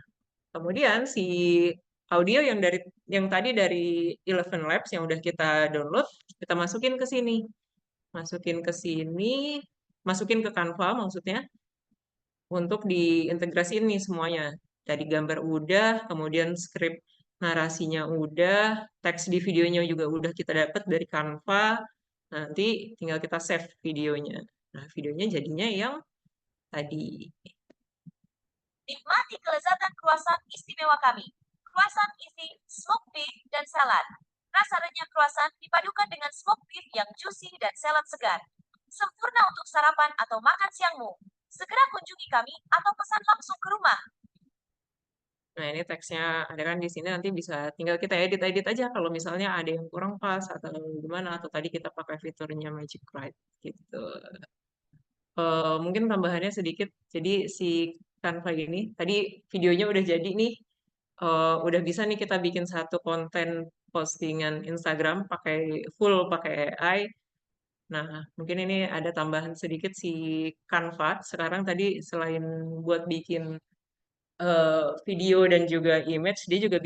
kemudian si audio yang tadi dari Eleven Labs yang udah kita download, kita masukin ke sini. Masukin ke sini, masukin ke Canva maksudnya untuk diintegrasiin nih semuanya. Dari gambar udah, kemudian skrip narasinya udah, teks di videonya juga udah kita dapat dari Canva. Nanti tinggal kita save videonya. Nah, videonya jadinya yang tadi. Nikmati kelezatan croissant istimewa kami. Croissant isi smoked beef dan salad. Rasa renyah croissant dipadukan dengan smoked beef yang juicy dan salad segar. Sempurna untuk sarapan atau makan siangmu. Segera kunjungi kami atau pesan langsung ke rumah. Nah, ini teksnya ada kan di sini, nanti bisa tinggal kita edit-edit aja kalau misalnya ada yang kurang pas atau gimana, atau tadi kita pakai fiturnya Magic Write gitu. Mungkin tambahannya sedikit, jadi si Canva ini, tadi videonya udah jadi nih, udah bisa nih kita bikin satu konten postingan Instagram pakai AI. Nah, mungkin ini ada tambahan sedikit si Canva. Sekarang tadi selain buat bikin video dan juga image, dia juga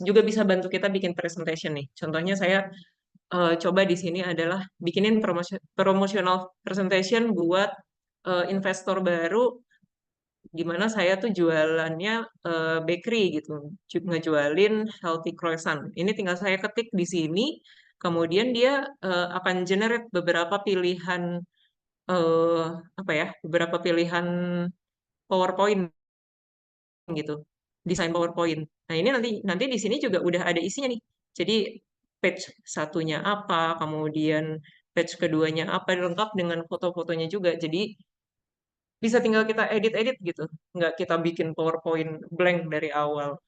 juga bisa bantu kita bikin presentation nih. Contohnya saya coba di sini adalah bikinin promotional presentation buat investor baru, di mana saya tuh jualannya bakery gitu, ngejualin healthy croissant. Ini tinggal saya ketik di sini, kemudian dia akan generate beberapa pilihan apa ya, beberapa pilihan PowerPoint gitu, desain PowerPoint. Nah, ini nanti di sini juga udah ada isinya nih. Jadi page satunya apa, kemudian page keduanya apa, lengkap dengan foto-fotonya juga. Jadi bisa tinggal kita edit-edit gitu, nggak kita bikin PowerPoint blank dari awal.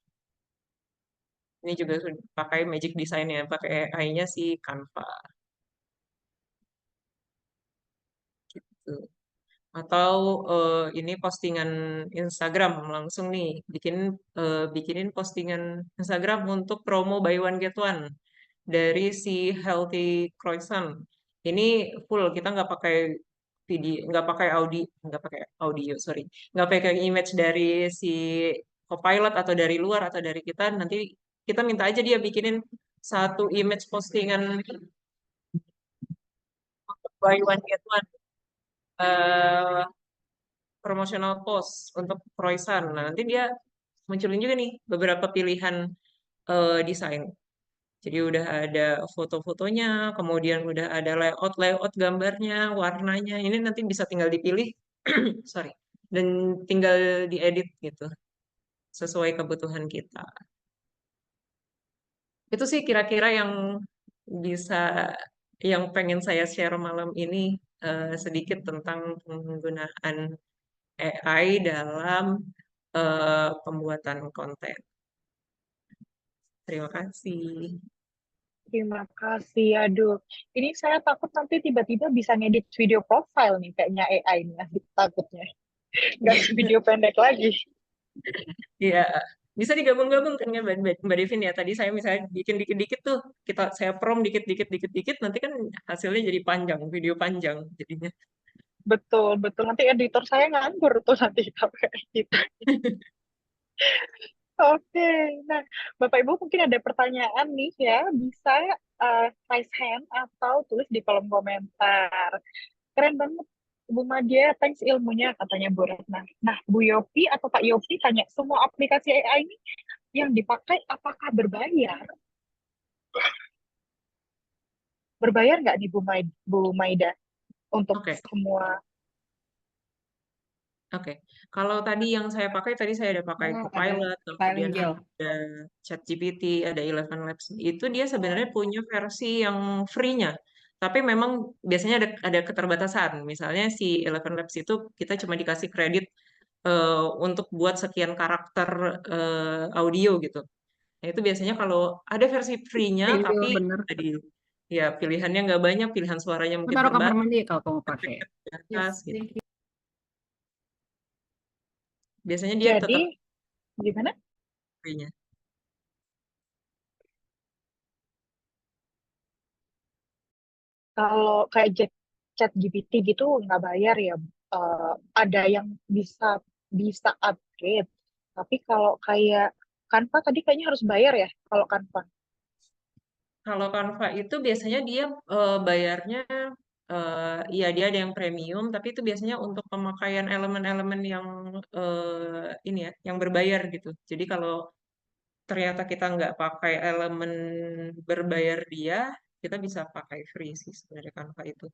Ini juga pakai Magic Design ya, pakai AI-nya si Canva. Gitu. Atau ini postingan Instagram langsung nih, bikinin postingan Instagram untuk promo buy one get one dari si Healthy Croissant. Ini full, kita nggak pakai audio, sorry, nggak pakai image dari si Copilot atau dari luar atau dari kita. Nanti kita minta aja dia bikinin satu image postingan buy one get one. eh, Promotional post untuk croissant. Nah, nanti dia munculin juga nih beberapa pilihan desain. Jadi udah ada foto-fotonya, kemudian udah ada layout gambarnya, warnanya. Ini nanti bisa tinggal dipilih, sorry, dan tinggal diedit gitu sesuai kebutuhan kita. Itu sih kira-kira bisa yang pengen saya share malam ini, sedikit tentang penggunaan AI dalam pembuatan konten. Terima kasih. Terima kasih. Aduh, ini saya takut nanti tiba-tiba bisa ngedit video profile nih kayaknya AI nih, takutnya. Nggak video pendek lagi. Ya, bisa digabung-gabung kan ya Mbak Devin ya. Tadi saya misalnya bikin dikit-dikit tuh, saya prompt dikit-dikit, nanti kan hasilnya jadi panjang, video panjang jadinya. Betul, betul. Nanti editor saya nganggur tuh nanti kalau kayak gitu. Oke, nah Bapak Ibu mungkin ada pertanyaan nih ya, bisa raise hand atau tulis di kolom komentar. Keren banget, Bu Madia, thanks ilmunya katanya Bu Retna. Nah, Bu Yopi atau Pak Yopi tanya, semua aplikasi AI ini yang dipakai apakah berbayar? Berbayar nggak nih Bu Maida untuk Oke. semua? Oke, kalau tadi yang saya pakai, tadi saya ada pakai Copilot, kemudian ada ChatGPT, ada Eleven Labs. Itu dia sebenarnya punya versi yang free-nya. Tapi memang biasanya ada keterbatasan. Misalnya si Eleven Labs itu kita cuma dikasih kredit untuk buat sekian karakter audio gitu. Nah, itu biasanya kalau ada versi free-nya, Iya, tapi bener. tadi ya pilihannya nggak banyak, pilihan suaranya mungkin Taruh kamar terbatas, mandi kalau kamu pakai. terbatas, gitu. Thank you. Biasanya dia tetap Jadi Gimana? free-nya. Kalau kayak chat GPT gitu nggak bayar ya. Eh, ada yang bisa bisa upgrade. Tapi kalau kayak Canva tadi kayaknya harus bayar ya kalau Canva. Kalau Canva itu biasanya dia bayarnya ya dia ada yang premium, tapi itu biasanya untuk pemakaian elemen-elemen yang ini ya, yang berbayar gitu. Jadi kalau ternyata kita nggak pakai elemen berbayar dia, kita bisa pakai free sih sebenarnya Canva itu.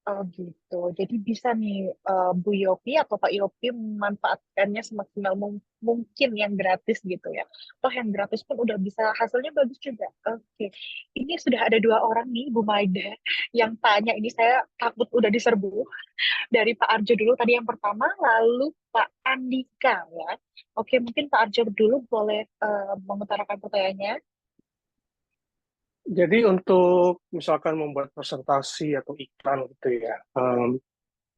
Oh gitu. Jadi bisa nih Bu Yopi atau Pak Yopi memanfaatkannya semaksimal mungkin yang gratis gitu ya. Toh yang gratis pun udah bisa hasilnya bagus juga. Oke. Ini sudah ada dua orang nih, Bu Maida, yang tanya. Ini saya takut udah diserbu. Dari Pak Arjo dulu tadi yang pertama, lalu Pak Andika ya. Oke, mungkin Pak Arjo dulu boleh mengutarakan pertanyaannya. Jadi untuk misalkan membuat presentasi atau iklan gitu ya,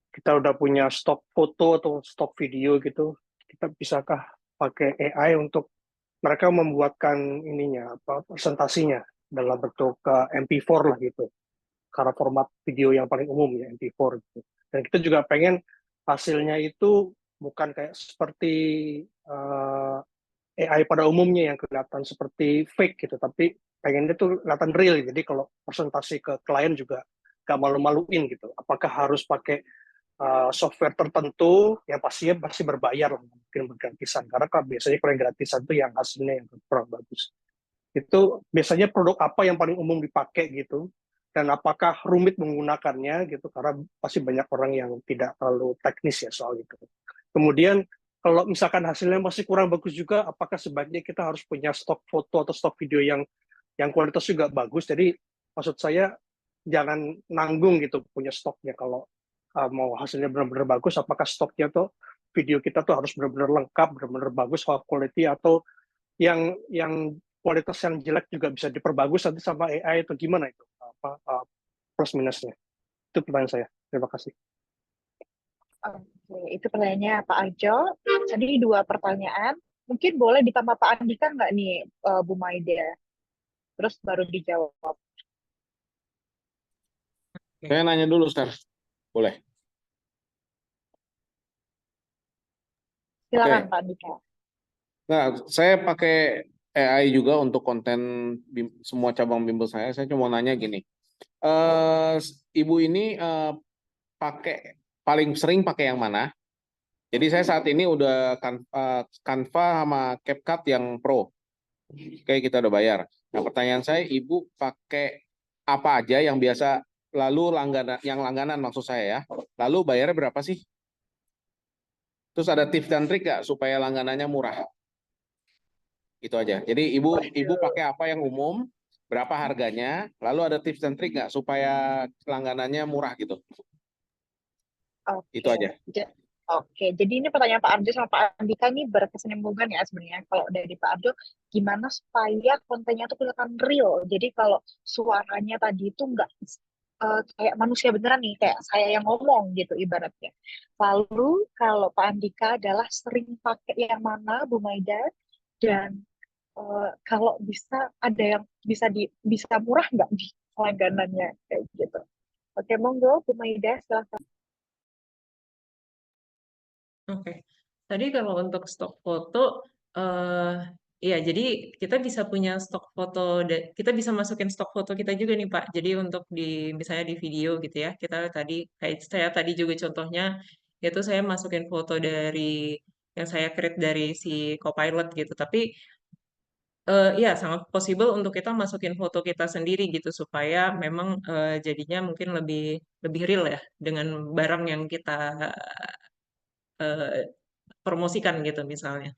kita udah punya stok foto atau stok video gitu, kita bisakah pakai AI untuk mereka membuatkan ininya apa presentasinya dalam bentuk MP4 lah gitu, karena format video yang paling umum ya MP4 gitu. Dan kita juga pengen hasilnya itu bukan kayak seperti AI pada umumnya yang kelihatan seperti fake gitu, tapi pengennya tuh kelihatan real. Jadi kalau presentasi ke klien juga gak malu-maluin gitu. Apakah harus pakai software tertentu yang pasti berbayar, mungkin bergratisan. Karena kan biasanya kalau yang gratisan itu yang hasilnya yang kurang bagus. Itu biasanya produk apa yang paling umum dipakai gitu, dan apakah rumit menggunakannya gitu, karena pasti banyak orang yang tidak terlalu teknis ya soal itu. Kemudian kalau misalkan hasilnya masih kurang bagus juga, apakah sebaiknya kita harus punya stok foto atau stok video yang kualitas juga bagus. Jadi maksud saya jangan nanggung gitu punya stoknya. Kalau mau hasilnya benar-benar bagus, apakah stoknya tuh video kita tuh harus benar-benar lengkap, benar-benar bagus, high quality, atau yang kualitas yang jelek juga bisa diperbagus nanti sama AI, atau gimana itu apa plus minusnya? Itu pertanyaan saya. Terima kasih. Oke, itu pertanyaannya Pak Arjo. Tadi dua pertanyaan. Mungkin boleh ditambah Pak Andika nggak nih, Bu Maida? Terus baru dijawab. Saya nanya dulu, Star. Boleh? Silakan Oke. Pak Andika. Nah, saya pakai AI juga untuk konten semua cabang bimbel saya. Saya cuma nanya gini. Eh, Ibu ini pakai paling sering pakai yang mana? Jadi saya saat ini udah Canva sama CapCut yang Pro. Oke, kita udah bayar. Nah, pertanyaan saya, Ibu pakai apa aja yang biasa, lalu langganan maksud saya ya. Lalu bayarnya berapa sih? Terus ada tips dan trik nggak supaya langganannya murah? Itu aja. Jadi ibu pakai apa yang umum, berapa harganya, lalu ada tips dan trik nggak supaya langganannya murah gitu. Oke. Itu aja. Oke, jadi ini pertanyaan Pak Arjo sama Pak Andika ini berkesinambungan ya sebenarnya. Kalau dari Pak Arjo, gimana supaya kontennya itu kelihatan real? Jadi kalau suaranya tadi itu nggak kayak manusia beneran nih, kayak saya yang ngomong gitu ibaratnya. Lalu kalau Pak Andika adalah sering pakai yang mana, Bu Maida? Dan kalau bisa ada yang bisa murah nggak di langganannya kayak gitu? Oke, monggo Bu Maida silahkan. Oke, tadi kalau untuk stok foto, eh ya jadi kita bisa punya stok foto, kita bisa masukin stok foto kita juga nih Pak. Jadi untuk misalnya di video gitu ya, kita tadi kayak saya tadi juga contohnya, itu saya masukin foto dari yang saya create dari si Copilot gitu. Tapi ya sangat possible untuk kita masukin foto kita sendiri gitu supaya memang jadinya mungkin lebih lebih real ya dengan barang yang kita eh, promosikan gitu misalnya.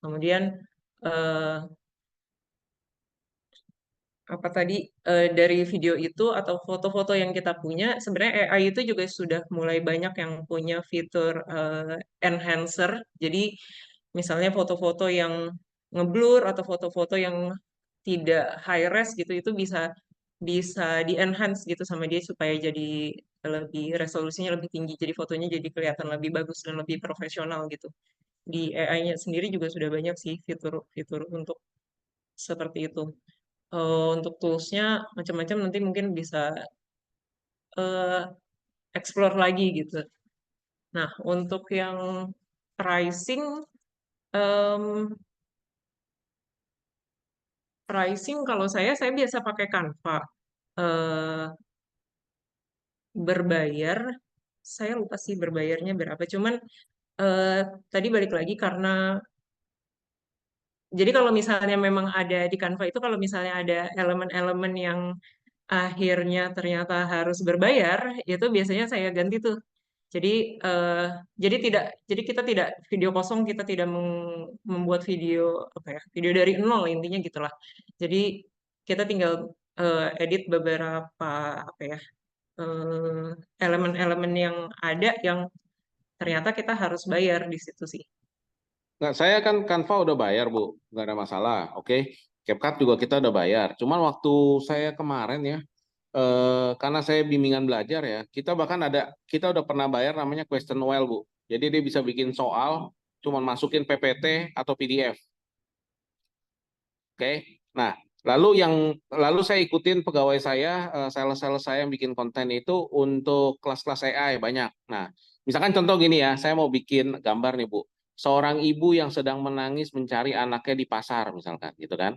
Kemudian eh, apa tadi dari video itu atau foto-foto yang kita punya, sebenarnya AI itu juga sudah mulai banyak yang punya fitur enhancer. Jadi misalnya foto-foto yang ngeblur atau foto-foto yang tidak high res gitu itu bisa bisa di enhance gitu sama dia supaya jadi lebih resolusinya lebih tinggi, jadi fotonya jadi kelihatan lebih bagus dan lebih profesional gitu. di AI-nya sendiri juga sudah banyak sih fitur-fitur untuk seperti itu. Untuk tools-nya macam-macam, nanti mungkin bisa eh, explore lagi gitu. Nah, untuk yang pricing, em, kalau saya biasa pakai Canva. Eh, Berbayar, saya lupa sih berbayarnya berapa. Cuman eh, tadi balik lagi karena, jadi kalau misalnya memang ada di Canva itu, kalau misalnya ada elemen-elemen yang akhirnya ternyata harus berbayar, itu biasanya saya ganti tuh. Jadi eh, jadi kita tidak video kosong, kita tidak membuat video apa ya, video dari nol intinya gitulah. Jadi kita tinggal edit beberapa apa ya, eh, elemen-elemen yang ada yang ternyata kita harus bayar di situ sih. Nggak, saya kan Canva udah bayar, Bu. Nggak ada masalah. Oke. CapCut juga kita udah bayar. Cuman waktu saya kemarin ya, karena saya bimbingan belajar ya, kita udah pernah bayar namanya Question Well, Bu. Jadi dia bisa bikin soal, cuman masukin PPT atau PDF. Oke. Nah, lalu saya ikutin pegawai saya, sales-sales saya yang bikin konten itu untuk kelas-kelas AI banyak. Nah, misalkan contoh gini ya, saya mau bikin gambar nih, Bu. Seorang ibu yang sedang menangis mencari anaknya di pasar misalkan gitu kan.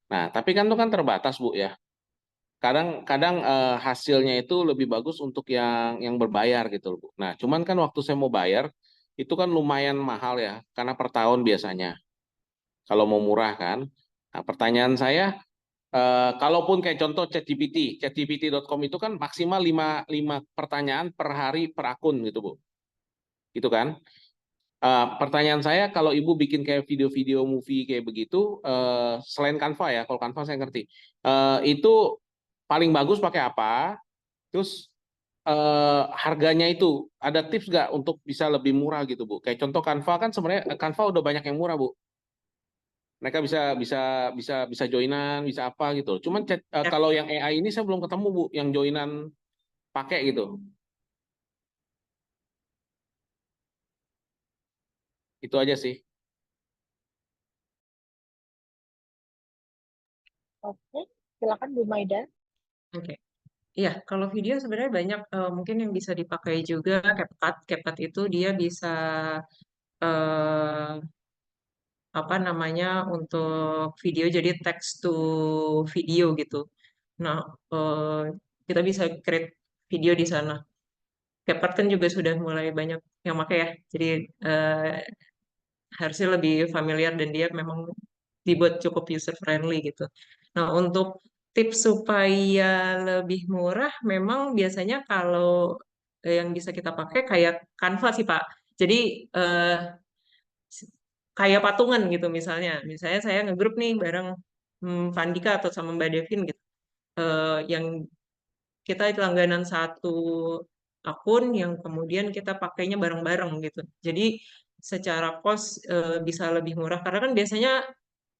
Nah, tapi kan itu kan terbatas, Bu ya. Kadang-kadang hasilnya itu lebih bagus untuk yang berbayar gitu loh, Bu. Nah, cuman kan waktu saya mau bayar itu kan lumayan mahal ya, karena per tahun biasanya. Kalau mau murah kan. Nah, pertanyaan saya, kalaupun kayak contoh ChatGPT.com itu kan maksimal 5 pertanyaan per hari per akun gitu, Bu. Gitu kan. Pertanyaan saya, kalau Ibu bikin kayak video-video movie kayak begitu, selain Canva ya, kalau Canva saya ngerti, itu paling bagus pakai apa? Terus harganya itu ada tips nggak untuk bisa lebih murah gitu, Bu? Kayak contoh Canva kan sebenarnya Canva udah banyak yang murah, Bu. Mereka bisa bisa bisa joinan, bisa apa gitu. Cuman Ya, kalau yang AI ini saya belum ketemu, Bu, yang joinan pakai gitu. Itu aja sih. Oke, silakan Bu Maida. oke. Iya, kalau video sebenarnya banyak mungkin yang bisa dipakai juga CapCut. CapCut itu dia bisa eh, apa namanya, untuk video jadi text to video gitu. Nah, kita bisa create video di sana. CapCut kan juga sudah mulai banyak yang pakai ya. Jadi eh, harusnya lebih familiar dan dia memang dibuat cukup user friendly gitu. Nah, untuk tips supaya lebih murah, memang biasanya kalau yang bisa kita pakai kayak Canva sih, Pak. Jadi eh, kayak patungan gitu misalnya. Misalnya saya ngegrup nih bareng Vandika atau sama Mbak Devin gitu. Yang kita langganan satu akun yang kemudian kita pakainya bareng-bareng gitu. Jadi secara cost bisa lebih murah karena kan biasanya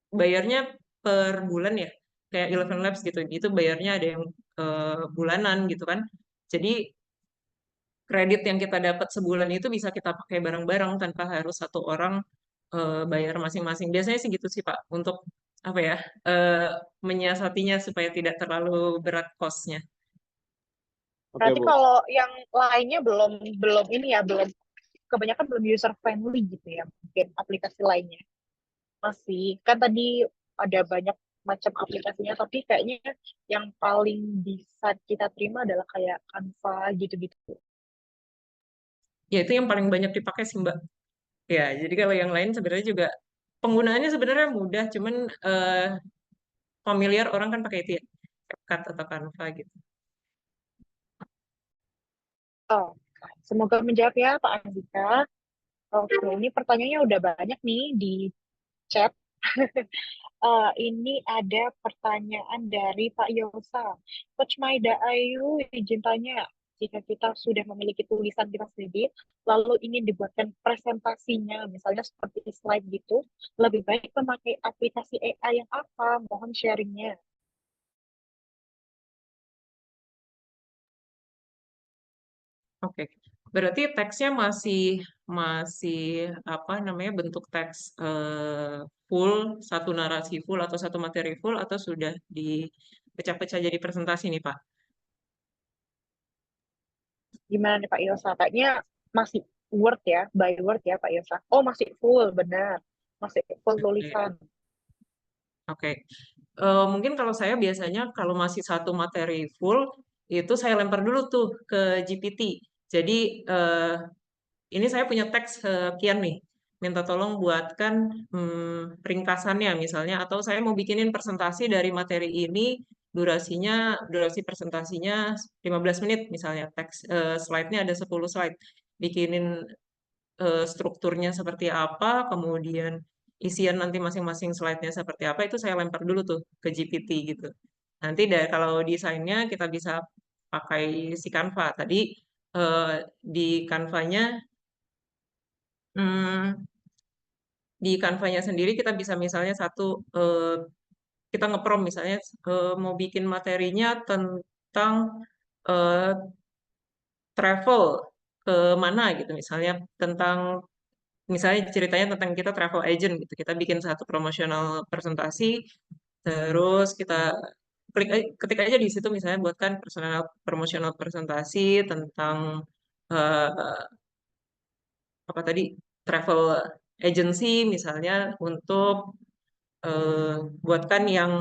bayarnya per bulan ya. Kayak Eleven Labs gitu. Itu bayarnya ada yang bulanan gitu kan. Jadi kredit yang kita dapat sebulan itu bisa kita pakai bareng-bareng tanpa harus satu orang bayar masing-masing. Biasanya sih gitu sih Pak, untuk apa ya, eh, menyiasatinya supaya tidak terlalu berat cost-nya. Oke, Berarti Bu. kalau yang lainnya belum belum ini ya, belum kebanyakan belum user friendly gitu ya, mungkin aplikasi lainnya. Masih kan tadi ada banyak macam aplikasinya, tapi kayaknya yang paling bisa kita terima adalah kayak Canva gitu-gitu. Ya itu yang paling banyak dipakai sih Mbak. Ya, jadi kalau yang lain sebenarnya juga penggunaannya sebenarnya mudah, cuman eh, familiar orang kan pakai itu ya, CapCut atau Canva gitu. Oh, semoga menjawab ya Pak Andika. Oke, ini pertanyaannya udah banyak nih di chat. Ini ada pertanyaan dari Pak Yosa. Coach Maida Ayu izin tanya, jika kita sudah memiliki tulisan kita sendiri, lalu ingin dibuatkan presentasinya, misalnya seperti slide gitu, lebih baik memakai aplikasi AI yang apa? Mohon sharingnya. Oke. Berarti teksnya masih apa namanya bentuk teks full, satu narasi full atau satu materi full atau sudah dipecah-pecah jadi presentasi nih Pak? Gimana nih Pak Yosa? Kayaknya masih Word ya, by Word ya Pak Yosa. Oh masih full, benar. Masih full Oke. tulisan. Oke. Mungkin kalau saya biasanya kalau masih satu materi full itu saya lempar dulu tuh ke GPT. Jadi ini saya punya teks sekian nih. Minta tolong buatkan ringkasannya misalnya atau saya mau bikinin presentasi dari materi ini durasi presentasinya 15 menit misalnya. Teks slide-nya ada 10 slide. Bikinin strukturnya seperti apa, kemudian isian nanti masing-masing slide-nya seperti apa, itu saya lempar dulu tuh ke GPT gitu. Nanti kalau desainnya kita bisa pakai si Canva. Tadi di Canva-nya, hmm, di Canva-nya sendiri kita bisa misalnya kita nge-prompt misalnya mau bikin materinya tentang eh, travel ke mana gitu misalnya tentang misalnya ceritanya tentang kita travel agent gitu. Kita bikin satu promosional presentasi, terus kita ketik aja di situ misalnya buatkan promosional presentasi tentang eh, apa tadi travel agency misalnya untuk eh, buatkan yang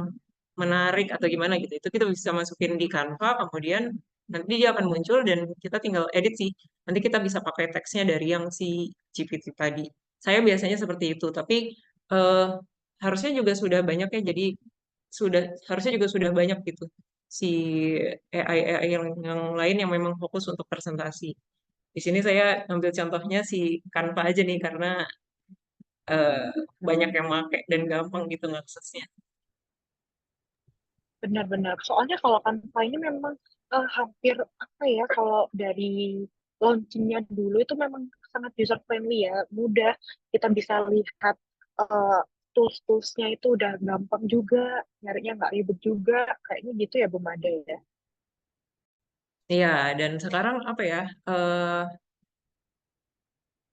menarik atau gimana gitu. Itu kita bisa masukin di Canva, kemudian nanti dia akan muncul dan kita tinggal edit sih. Nanti kita bisa pakai teksnya dari yang si GPT tadi. Saya biasanya seperti itu, tapi eh, harusnya juga sudah banyak ya. Jadi harusnya juga sudah banyak gitu si AI yang lain yang memang fokus untuk presentasi. Di sini saya ambil contohnya si Canva aja nih karena eh, banyak yang pakai dan gampang gitu ngaksesnya. Benar-benar. Soalnya kalau Canva ini memang hampir apa ya, kalau dari launchingnya dulu itu memang sangat user friendly ya, mudah. Kita bisa lihat uh, tools-toolsnya itu udah gampang juga, nyarinya nggak ribet juga. Kayaknya gitu ya Bu Made ya. Iya, dan sekarang apa ya,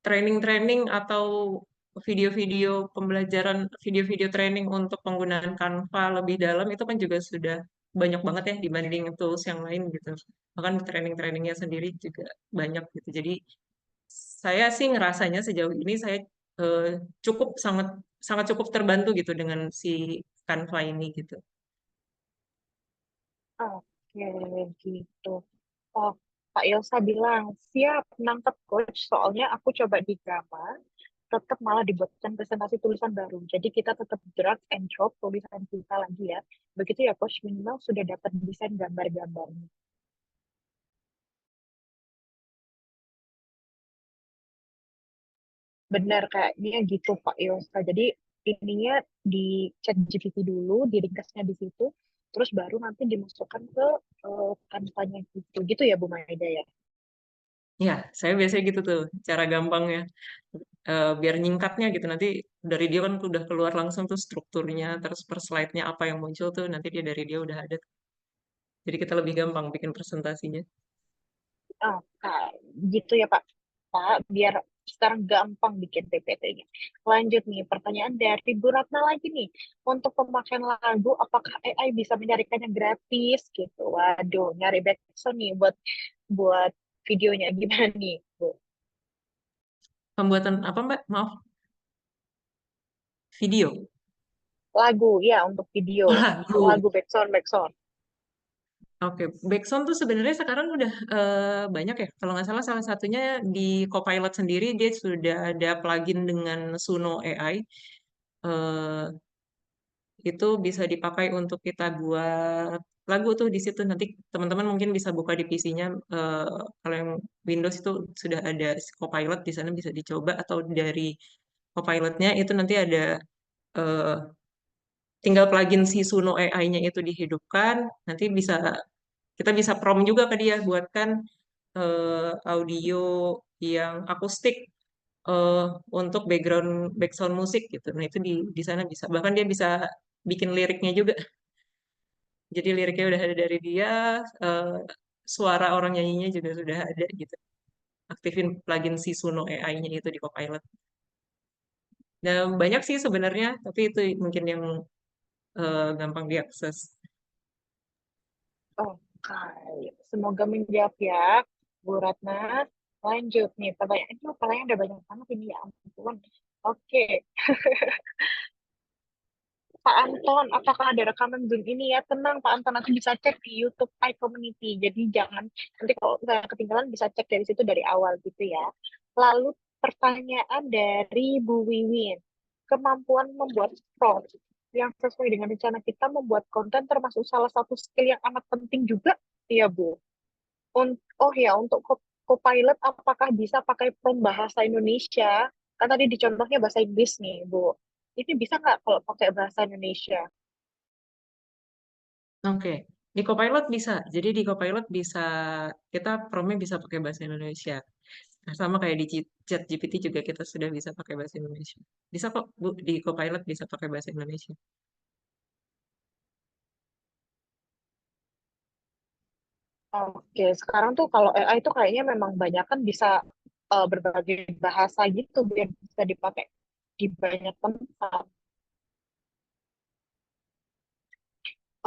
training-training atau video-video pembelajaran, video-video training untuk penggunaan Canva lebih dalam itu kan juga sudah banyak banget ya dibanding tools yang lain gitu. Bahkan training-trainingnya sendiri juga banyak gitu. Jadi saya sih ngerasanya sejauh ini saya eh, sangat sangat cukup terbantu gitu dengan si Canva ini gitu. Oke, gitu. Oh, Pak Ilsa bilang, siap, nangkep coach, soalnya aku coba di Gamma, tetap malah dibuatkan presentasi tulisan baru. Jadi kita tetap drag and drop tulisan kita lagi ya. Begitu ya coach, minimal sudah dapat desain gambar-gambarnya. Benar kayaknya gitu Pak Ilsa. Jadi ininya di chat GPT dulu, diringkasnya di situ, terus baru nanti dimasukkan ke kampanye gitu. Gitu ya Bu Maida ya? Ya, saya biasanya gitu tuh cara gampangnya. Biar nyingkatnya gitu nanti dari dia kan udah keluar langsung tuh strukturnya terus per slide-nya apa yang muncul tuh nanti dari dia udah ada jadi kita lebih gampang bikin presentasinya. Ah, gitu ya Pak. Pak, biar sekarang gampang bikin PPT-nya. Lanjut nih, pertanyaan dari Bu Ratna lagi nih. Untuk pemakaian lagu, apakah AI bisa mencarikannya gratis gitu? Waduh, nyari backsound nih buat buat videonya gimana nih, Bu? Pembuatan apa Mbak? Maaf, video. Lagu, ya untuk video. Oh, lagu. Lagu backsound. Oke, backsound tuh sebenarnya sekarang udah banyak ya. Kalau nggak salah salah satunya di Copilot sendiri dia sudah ada plugin dengan Suno AI. Eh, itu bisa dipakai untuk kita buat lagu tuh di situ. Nanti teman-teman mungkin bisa buka di PC-nya. Kalau yang Windows itu sudah ada Copilot di sana bisa dicoba atau dari Copilot-nya itu nanti ada eh, tinggal plugin si Suno AI-nya itu dihidupkan. Nanti kita bisa prompt juga ke dia buatkan audio yang akustik eh, untuk background musik gitu. Nah itu di sana bisa. Bahkan dia bisa bikin liriknya juga. Jadi liriknya udah ada dari dia, eh, suara orang nyanyinya juga sudah ada gitu. aktifin plugin si Suno AI-nya itu di Copilot. Dan banyak sih sebenarnya, tapi itu mungkin yang gampang diakses. Oke, semoga menjawab ya, Bu Ratna. Lanjut nih, pertanyaan udah banyak banget ini ya ampun. Oke, Pak Anton, apakah ada rekaman Zoom ini ya? Tenang, Pak Anton, nanti bisa cek di YouTube iCommunity. Jadi jangan, nanti kalau nggak ketinggalan bisa cek dari situ dari awal gitu ya. Lalu pertanyaan dari Bu Wiwin. Kemampuan membuat prompt yang sesuai dengan rencana kita membuat konten termasuk salah satu skill yang amat penting juga, ya Bu. Oh ya, untuk Copilot apakah bisa pakai prompt bahasa Indonesia? Kan tadi di contohnya bahasa Inggris nih, Bu. Ini bisa nggak kalau pakai bahasa Indonesia? Oke, di Copilot bisa. Jadi di Copilot bisa kita prompt bisa pakai bahasa Indonesia. Nah, sama kayak di ChatGPT juga kita sudah bisa pakai bahasa Indonesia. Bisa kok, Bu, di Copilot bisa pakai bahasa Indonesia. Oke, sekarang tuh kalau AI itu kayaknya memang banyak kan bisa berbagai bahasa gitu biar bisa dipakai di banyak tempat.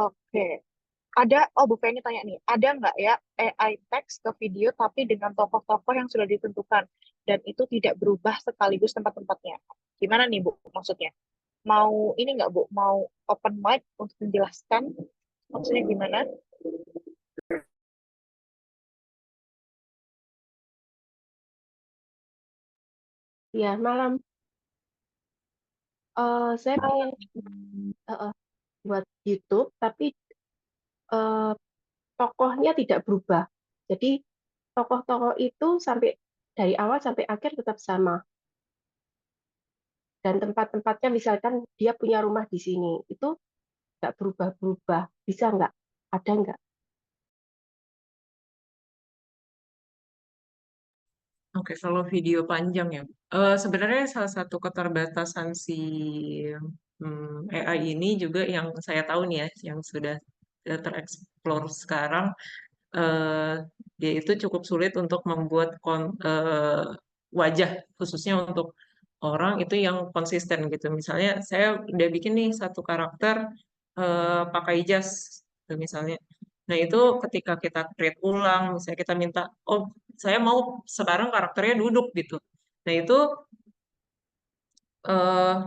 Oke, Bu Feni tanya nih, ada nggak ya AI text ke video tapi dengan tokoh-tokoh yang sudah ditentukan dan itu tidak berubah sekaligus tempat-tempatnya? Gimana nih Bu maksudnya? Mau ini nggak Bu? Mau open mic untuk menjelaskan maksudnya gimana? Ya, malam. Saya pengen buat YouTube, tapi eh, tokohnya tidak berubah. Jadi tokoh-tokoh itu sampai dari awal sampai akhir tetap sama. Dan tempat-tempatnya misalkan dia punya rumah di sini, itu nggak berubah-berubah. Bisa nggak? Ada nggak? Oke, kalau video panjang ya. Sebenarnya salah satu keterbatasan si AI ini juga yang saya tahu nih ya, yang sudah tereksplor sekarang, eh, dia itu cukup sulit untuk membuat wajah, khususnya untuk orang itu yang konsisten gitu. Misalnya saya udah bikin nih satu karakter pakai jas, gitu misalnya. Nah itu ketika kita create ulang, misalnya kita minta, oh saya mau sekarang karakternya duduk gitu. Nah itu eh,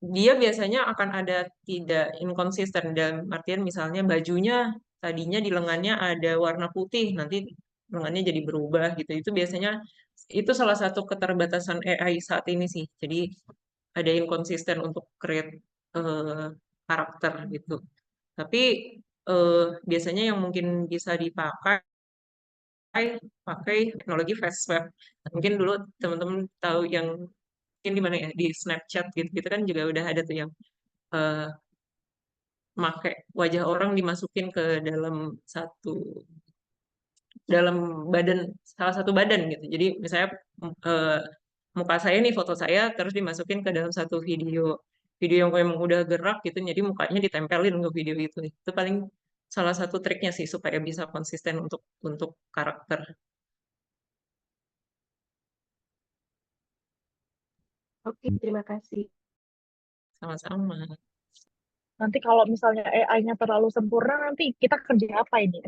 dia biasanya akan ada tidak inkonsisten dalam artian misalnya bajunya tadinya di lengannya ada warna putih, nanti lengannya jadi berubah gitu. Itu biasanya itu salah satu keterbatasan AI saat ini sih. Jadi ada inkonsisten untuk create eh, karakter gitu. Tapi biasanya yang mungkin bisa dipakai pakai teknologi fast web. Mungkin dulu teman-teman tahu yang mungkin di mana ya di Snapchat gitu kan juga udah ada tuh yang eh, make wajah orang dimasukin ke dalam badan salah satu badan gitu. Jadi misalnya eh, muka saya nih foto saya terus dimasukin ke dalam satu video yang memang udah gerak gitu. Jadi mukanya ditempelin ke video itu. Itu paling salah satu triknya sih supaya bisa konsisten untuk karakter. Oke, terima kasih. Sama-sama. Nanti kalau misalnya AI-nya terlalu sempurna, nanti kita kerja apa ini?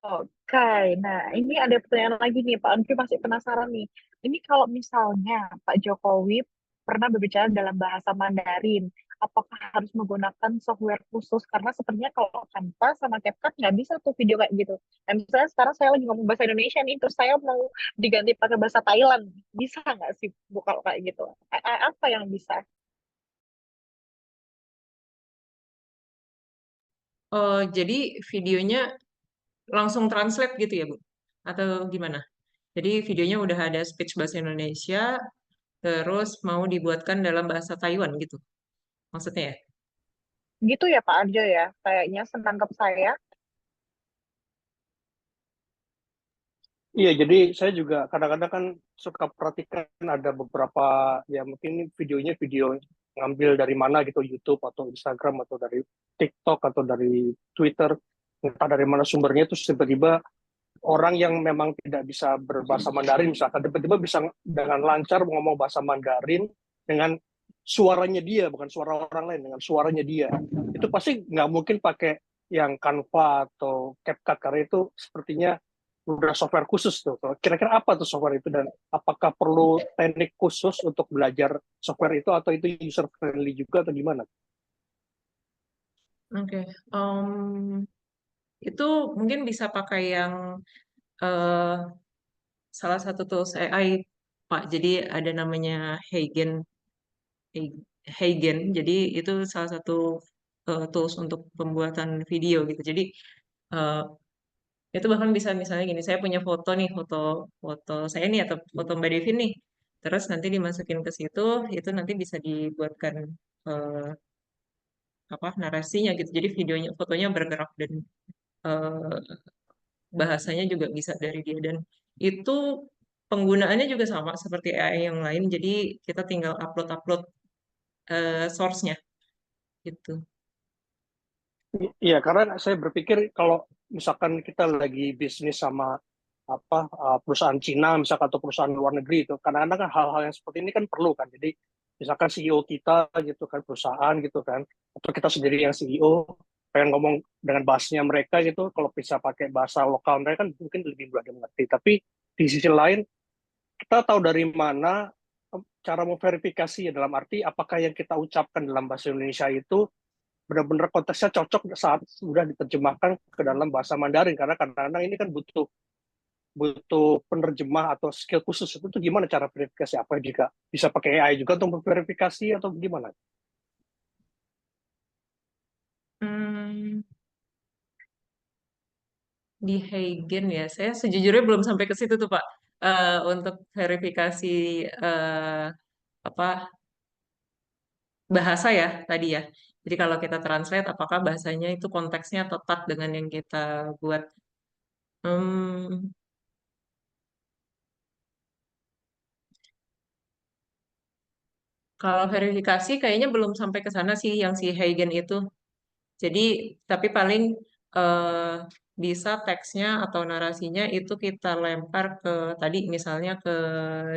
Oke, nah ini ada pertanyaan lagi nih, Pak Andri masih penasaran nih. Ini kalau misalnya Pak Jokowi pernah berbicara dalam bahasa Mandarin, apakah harus menggunakan software khusus? Karena sepertinya kalau Canva sama CapCut nggak bisa tuh video kayak gitu. Nah, misalnya sekarang saya lagi ngomong bahasa Indonesia nih, terus saya mau diganti pakai bahasa Thailand, bisa nggak sih Bu kalau kayak gitu? Apa yang bisa? Jadi videonya langsung translate gitu ya, Bu? Atau gimana? Jadi videonya udah ada speech bahasa Indonesia, terus mau dibuatkan dalam bahasa Taiwan gitu, maksudnya ya? Gitu ya Pak Arjo ya, kayaknya senangkap saya. Iya, jadi saya juga kadang-kadang kan suka perhatikan ada beberapa, ya mungkin ini videonya video ngambil dari mana gitu, YouTube atau Instagram atau dari TikTok atau dari Twitter. entah dari mana sumbernya, itu tiba-tiba orang yang memang tidak bisa berbahasa Mandarin misalkan tiba-tiba bisa dengan lancar ngomong bahasa Mandarin dengan suaranya dia, bukan suara orang lain, dengan suaranya dia. Itu pasti nggak mungkin pakai yang Canva atau CapCut, karena itu sepertinya udah software khusus tuh. Kira-kira apa tuh software itu, dan apakah perlu teknik khusus untuk belajar software itu, atau itu user friendly juga, atau gimana? Oke, itu mungkin bisa pakai yang eh, salah satu tools AI, Pak. Jadi ada namanya Heigen. Jadi itu salah satu tools untuk pembuatan video gitu. Jadi eh, itu bahkan bisa misalnya gini, saya punya foto nih, foto foto saya nih atau foto Mbak Devin nih. Terus nanti dimasukin ke situ, itu nanti bisa dibuatkan eh, apa narasinya gitu. Jadi videonya, fotonya bergerak dan eh, bahasanya juga bisa dari dia, dan itu penggunaannya juga sama seperti AI yang lain. Jadi kita tinggal upload-upload source-nya gitu. Iya, karena saya berpikir kalau misalkan kita lagi bisnis sama perusahaan Cina misalkan, atau perusahaan luar negeri, itu kadang-kadang kan hal-hal yang seperti ini kan perlu kan. Jadi misalkan CEO kita gitu kan, perusahaan gitu kan, atau kita sendiri yang CEO pengen ngomong dengan bahasanya mereka gitu, kalau bisa pakai bahasa lokal mereka kan mungkin lebih mudah dimengerti. Tapi di sisi lain kita tahu dari mana cara memverifikasi, ya, dalam arti apakah yang kita ucapkan dalam bahasa Indonesia itu benar-benar konteksnya cocok saat sudah diterjemahkan ke dalam bahasa Mandarin, karena kadang-kadang ini kan butuh butuh penerjemah atau skill khusus. Itu tuh gimana cara verifikasi? Apa juga bisa pakai AI juga untuk memverifikasi, atau gimana? Hmm, di Heigen ya, saya sejujurnya belum sampai ke situ tuh Pak. Untuk verifikasi eh, apa bahasa ya tadi ya. Jadi kalau kita translate, apakah bahasanya itu konteksnya tepat dengan yang kita buat? Hmm, Kalau verifikasi kayaknya belum sampai ke sana sih yang si Heigen itu. Jadi, tapi paling eh, bisa teksnya atau narasinya itu kita lempar ke tadi misalnya ke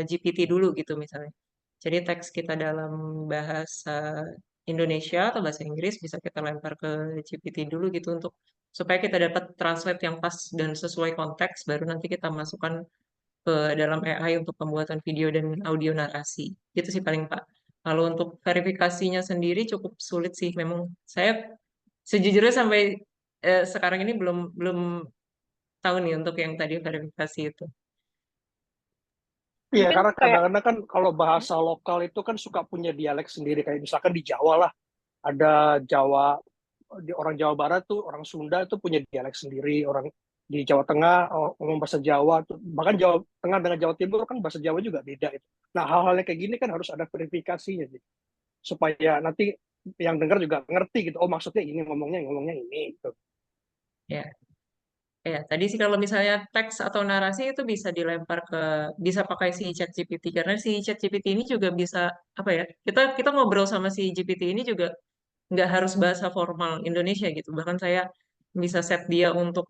GPT dulu gitu misalnya. Jadi teks kita dalam bahasa Indonesia atau bahasa Inggris bisa kita lempar ke GPT dulu gitu untuk supaya kita dapat translate yang pas dan sesuai konteks, baru nanti kita masukkan ke dalam AI untuk pembuatan video dan audio narasi. Gitu sih paling Pak. Kalau untuk verifikasinya sendiri cukup sulit sih. Memang saya sejujurnya sampai sekarang ini belum belum tahu nih untuk yang tadi verifikasi itu. Iya, Mungkin karena kayak kadang-kadang kan kalau bahasa lokal itu kan suka punya dialek sendiri. Kayak misalkan di Jawa lah, ada Jawa, di orang Jawa Barat tuh, orang Sunda tuh punya dialek sendiri. Orang di Jawa Tengah ngomong bahasa Jawa tuh, bahkan Jawa Tengah dengan Jawa Timur kan bahasa Jawa juga beda itu. Nah, hal-hal yang kayak gini kan harus ada verifikasinya sih, supaya nanti yang dengar juga ngerti gitu. Oh, maksudnya ini, ngomongnya ini gitu. Ya, ya. Tadi sih kalau misalnya teks atau narasi itu bisa dilempar ke bisa pakai si ChatGPT karena si ChatGPT ini juga bisa apa ya? Kita ngobrol sama si GPT ini juga nggak harus bahasa formal Indonesia gitu. Bahkan saya bisa set dia untuk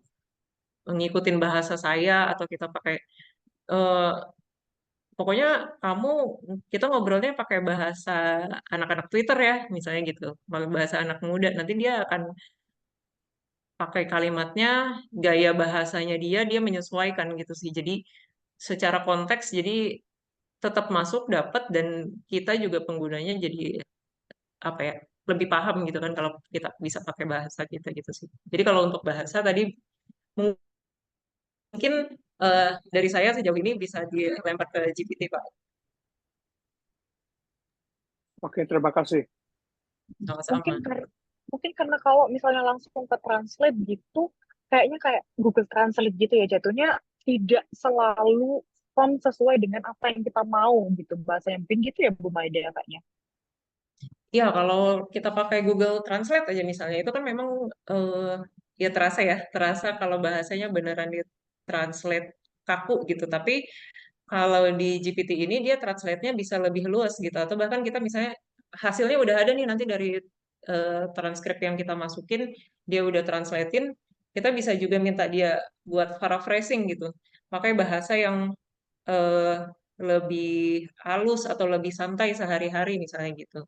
ngikutin bahasa saya atau kita pakai eh, pokoknya kamu kita ngobrolnya pakai bahasa anak-anak Twitter ya, misalnya gitu. Pakai bahasa anak muda. Nanti dia akan pakai kalimatnya, gaya bahasanya dia menyesuaikan gitu sih. Jadi secara konteks jadi tetap masuk dapat dan kita juga penggunanya jadi apa ya? Lebih paham gitu kan kalau kita bisa pakai bahasa kita gitu sih. Jadi kalau untuk bahasa tadi mungkin dari saya sejauh ini bisa dilempar ke GPT, Pak. Oke, terima kasih. mungkin Sama-sama. mungkin karena kalau misalnya langsung ke translate gitu, kayaknya kayak Google Translate gitu ya, jatuhnya tidak selalu sesuai dengan apa yang kita mau gitu bahasanya. Mungkin gitu ya Bu Maida kayaknya. Ya, kalau kita pakai Google Translate aja misalnya, itu kan memang ya terasa kalau bahasanya beneran di-translate kaku gitu. Tapi kalau di GPT ini dia translate-nya bisa lebih luas gitu. Atau bahkan kita misalnya hasilnya udah ada nih nanti dari transkrip yang kita masukin, dia udah translatein, kita bisa juga minta dia buat paraphrasing gitu, pakai bahasa yang eh, lebih halus atau lebih santai sehari-hari misalnya gitu.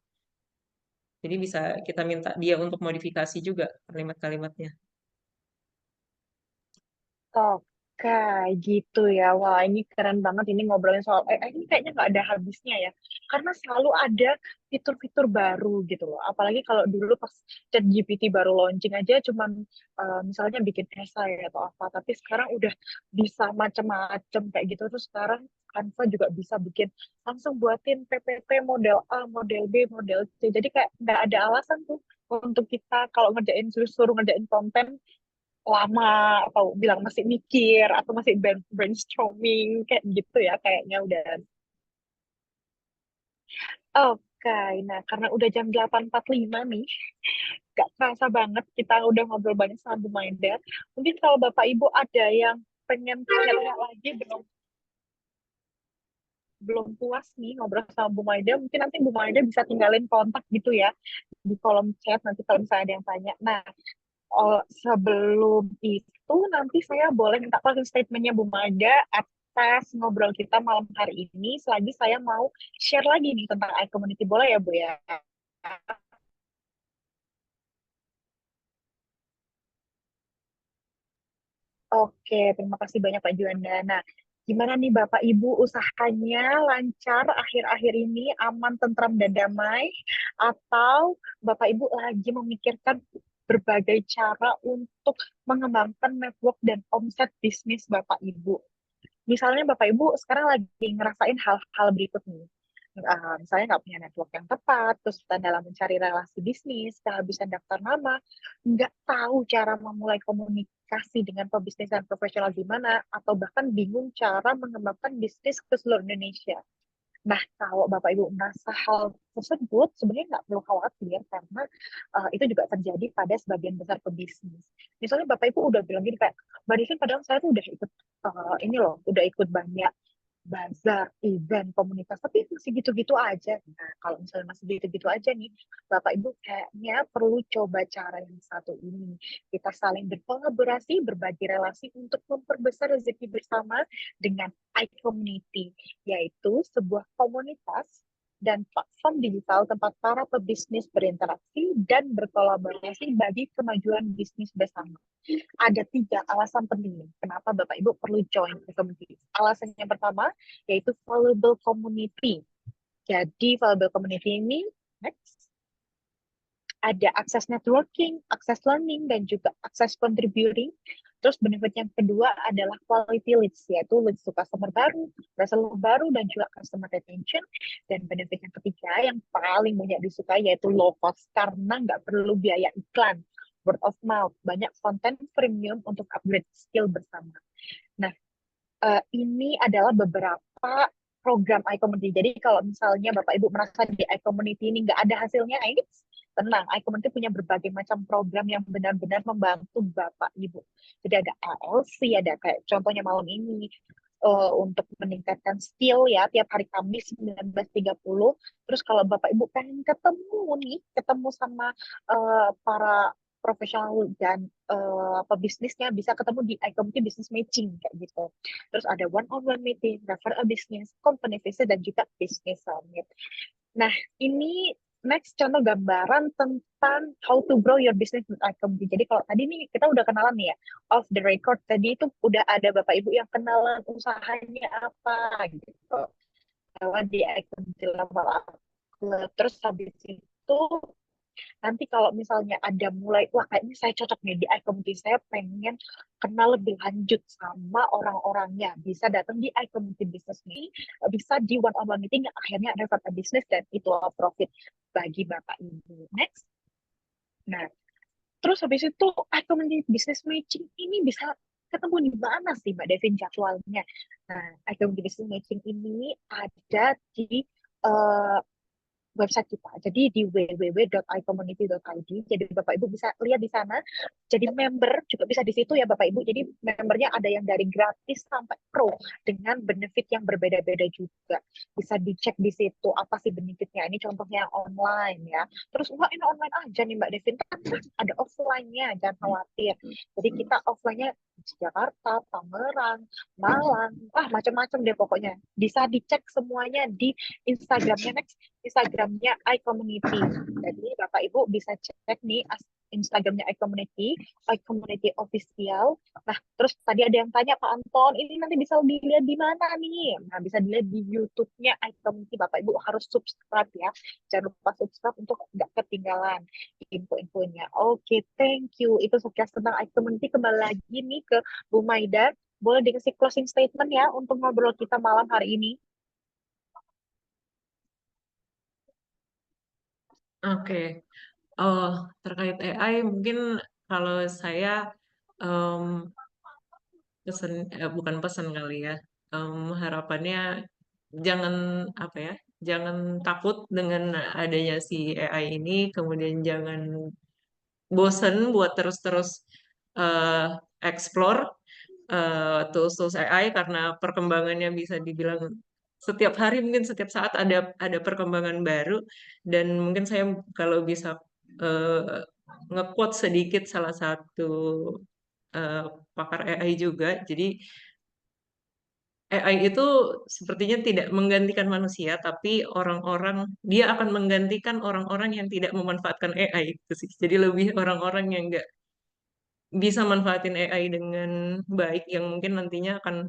Jadi bisa kita minta dia untuk modifikasi juga kalimat-kalimatnya. Oke, gitu ya. Wah, ini keren banget ini ngobrolin soal AI ini kayaknya nggak ada habisnya ya. Karena selalu ada fitur-fitur baru gitu loh. Apalagi kalau dulu pas ChatGPT baru launching aja cuman misalnya bikin esai atau apa. Tapi sekarang udah bisa macam-macam kayak gitu. Terus sekarang Canva juga bisa bikin langsung buatin PPT model A, model B, model C. Jadi kayak nggak ada alasan tuh untuk kita kalau ngerjain suruh ngerjain konten lama atau bilang masih mikir atau masih brainstorming kayak gitu ya kayaknya udah. Oke, nah karena udah jam 8.45 nih, gak kerasa banget kita udah ngobrol banyak sama Bu Maida. Mungkin kalau Bapak Ibu ada yang pengen tanya-tanya lagi belum belum puas nih ngobrol sama Bu Maida, mungkin nanti Bu Maida bisa tinggalin kontak gitu ya di kolom chat nanti kalau misalnya ada yang tanya. Nah, sebelum itu nanti saya boleh minta closing statementnya Bu Maida atas ngobrol kita malam hari ini. Selagi saya mau share lagi nih tentang iCommunity. Boleh ya Bu ya? Oke, terima kasih banyak Pak Juanda. Nah, gimana nih Bapak Ibu usahanya lancar akhir-akhir ini aman, tentram, dan damai? Atau Bapak Ibu lagi memikirkan berbagai cara untuk mengembangkan network dan omset bisnis Bapak Ibu? Misalnya Bapak Ibu sekarang lagi ngerasain hal-hal berikut nih. Misalnya nggak punya network yang tepat, kesulitan dalam mencari relasi bisnis, kehabisan daftar nama, nggak tahu cara memulai komunikasi dengan pebisnis dan profesional gimana, atau bahkan bingung cara mengembangkan bisnis ke seluruh Indonesia. Nah, kalau Bapak Ibu merasa hal tersebut, sebenarnya nggak perlu khawatir karena itu juga terjadi pada sebagian besar pebisnis. Misalnya Bapak Ibu udah bilang gini kayak, Mbak Divin padahal saya tuh udah ikut ini loh, udah ikut banyak bazar, event, komunitas, tapi masih gitu-gitu aja. Nah, kalau misalnya masih gitu-gitu aja nih, Bapak Ibu kayaknya perlu coba cara yang satu ini. Kita saling berkolaborasi, berbagi relasi untuk memperbesar rezeki bersama dengan iCommunity, yaitu sebuah komunitas dan platform digital tempat para pebisnis berinteraksi dan berkolaborasi bagi kemajuan bisnis bersama. Ada 3 alasan penting kenapa Bapak Ibu perlu join the community. Alasan yang pertama yaitu valuable community. Jadi valuable community ini next ada akses networking, akses learning, dan juga akses contributing. Terus benefit yang kedua adalah quality leads, yaitu leads to customer baru, reseller baru, dan juga customer retention. Dan benefit yang ketiga yang paling banyak disukai yaitu low cost, karena nggak perlu biaya iklan, word of mouth, banyak konten premium untuk upgrade skill bersama. Nah, ini adalah beberapa program iCommunity. Jadi kalau misalnya Bapak Ibu merasa di iCommunity ini nggak ada hasilnya, ini tenang, iCommunity punya berbagai macam program yang benar-benar membantu Bapak Ibu. Jadi ada ALC, ada kayak contohnya malam ini, untuk meningkatkan skill ya tiap hari Kamis 19.30. Terus kalau Bapak Ibu pengen ketemu sama para profesional dan pebisnisnya, bisa ketemu di iCommunity Business Matching kayak gitu. Terus ada one-on-one meeting, refer a business, company visit, dan juga business summit. Nah, ini next contoh gambaran tentang how to grow your business with iCommunity. Jadi kalau tadi nih kita udah kenalan nih ya, off the record tadi itu udah ada Bapak Ibu yang kenalan usahanya apa gitu. Lewat di iCommunity level up. Terus habis itu nanti kalau misalnya ada mulai, wah kayaknya saya cocok nih di iCommunity, saya pengen kenal lebih lanjut sama orang-orangnya, bisa datang di iCommunity Business ini, bisa di one-on-one meeting yang akhirnya ada refer business dan itu profit bagi Bapak Ibu. Next. Nah, terus habis itu iCommunity Business Matching ini bisa ketemu di mana sih Mbak Devin jadwalnya? Nah, iCommunity Business Matching ini ada di website kita. Jadi di www.icommunity.id. Jadi Bapak Ibu bisa lihat di sana. Jadi member juga bisa di situ ya Bapak Ibu. Jadi membernya ada yang dari gratis sampai pro dengan benefit yang berbeda-beda juga. Bisa dicek di situ apa sih benefitnya. Ini contohnya online ya. Terus wah ini online aja nih Mbak Devin. Kan ada offline-nya, jangan khawatir. Jadi kita offline-nya Jakarta, Tangerang, Malang, macam-macam deh pokoknya. Bisa dicek semuanya di Instagramnya Instagramnya iCommunity. Jadi Bapak Ibu bisa cek nih Instagramnya iCommunity official. Nah, terus tadi ada yang tanya Pak Anton, ini nanti bisa dilihat di mana nih? Nah, bisa dilihat di YouTube-nya iCommunity. Bapak Ibu harus subscribe ya. Jangan lupa subscribe untuk nggak ketinggalan info-infonya. Oke, thank you. Itu sekilas tentang iCommunity. Kembali lagi nih ke Bu Maida. Boleh dikasih closing statement ya untuk ngobrol kita malam hari ini. Oke. Terkait AI mungkin kalau saya bukan pesan kali ya. Harapannya jangan apa ya, jangan takut dengan adanya si AI ini, kemudian jangan bosen buat terus-terus explore tools-tools AI karena perkembangannya bisa dibilang setiap hari mungkin setiap saat ada perkembangan baru dan mungkin saya kalau bisa nge-quote sedikit salah satu pakar AI juga. Jadi AI itu sepertinya tidak menggantikan manusia, tapi dia akan menggantikan orang-orang yang tidak memanfaatkan AI itu sih. Jadi lebih orang-orang yang nggak bisa manfaatin AI dengan baik yang mungkin nantinya akan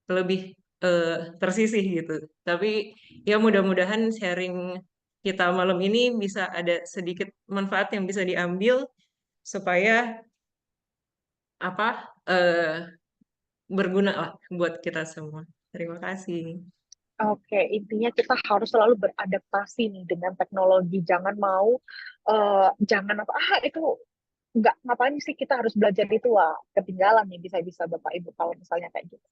lebih tersisih gitu. Tapi ya mudah-mudahan sharing kita malam ini bisa ada sedikit manfaat yang bisa diambil supaya apa berguna lah buat kita semua. Terima kasih. Oke, intinya kita harus selalu beradaptasi nih dengan teknologi. Jangan mau, jangan itu nggak ngapain sih kita harus belajar itu, ketinggalan nih bisa-bisa Bapak Ibu kalau misalnya kayak gitu.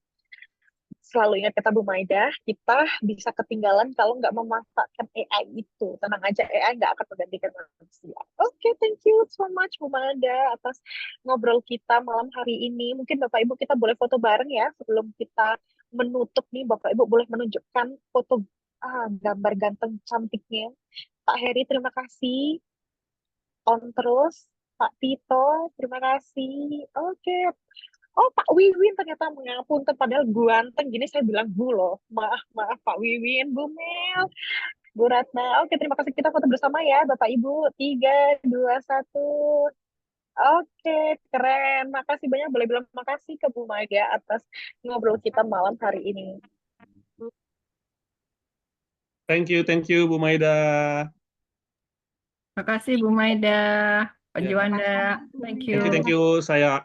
Selalu ingat kata Bu Maida, kita bisa ketinggalan kalau nggak memanfaatkan AI itu. Tenang aja, AI nggak akan menggantikan manusia. Oke, thank you so much Bu Maida atas ngobrol kita malam hari ini. Mungkin Bapak Ibu kita boleh foto bareng ya sebelum kita menutup nih. Bapak Ibu boleh menunjukkan foto gambar ganteng cantiknya. Pak Heri, terima kasih. On terus. Pak Tito, terima kasih. Oke. Oh, Pak Wiwin ternyata mengapunten padahal ganteng gini saya bilang Bu loh. Maaf Pak Wiwin, Bu Mel, Bu Ratna. Oke, terima kasih kita foto bersama ya Bapak Ibu. 3, 2, 1. Oke, keren. Makasih banyak. Boleh bilang makasih ke Bu Maida atas ngobrol kita malam hari ini. Thank you Bu Maida. Makasih Bu Maida, Pak Ya. Juanda. Thank you. Thank you. Saya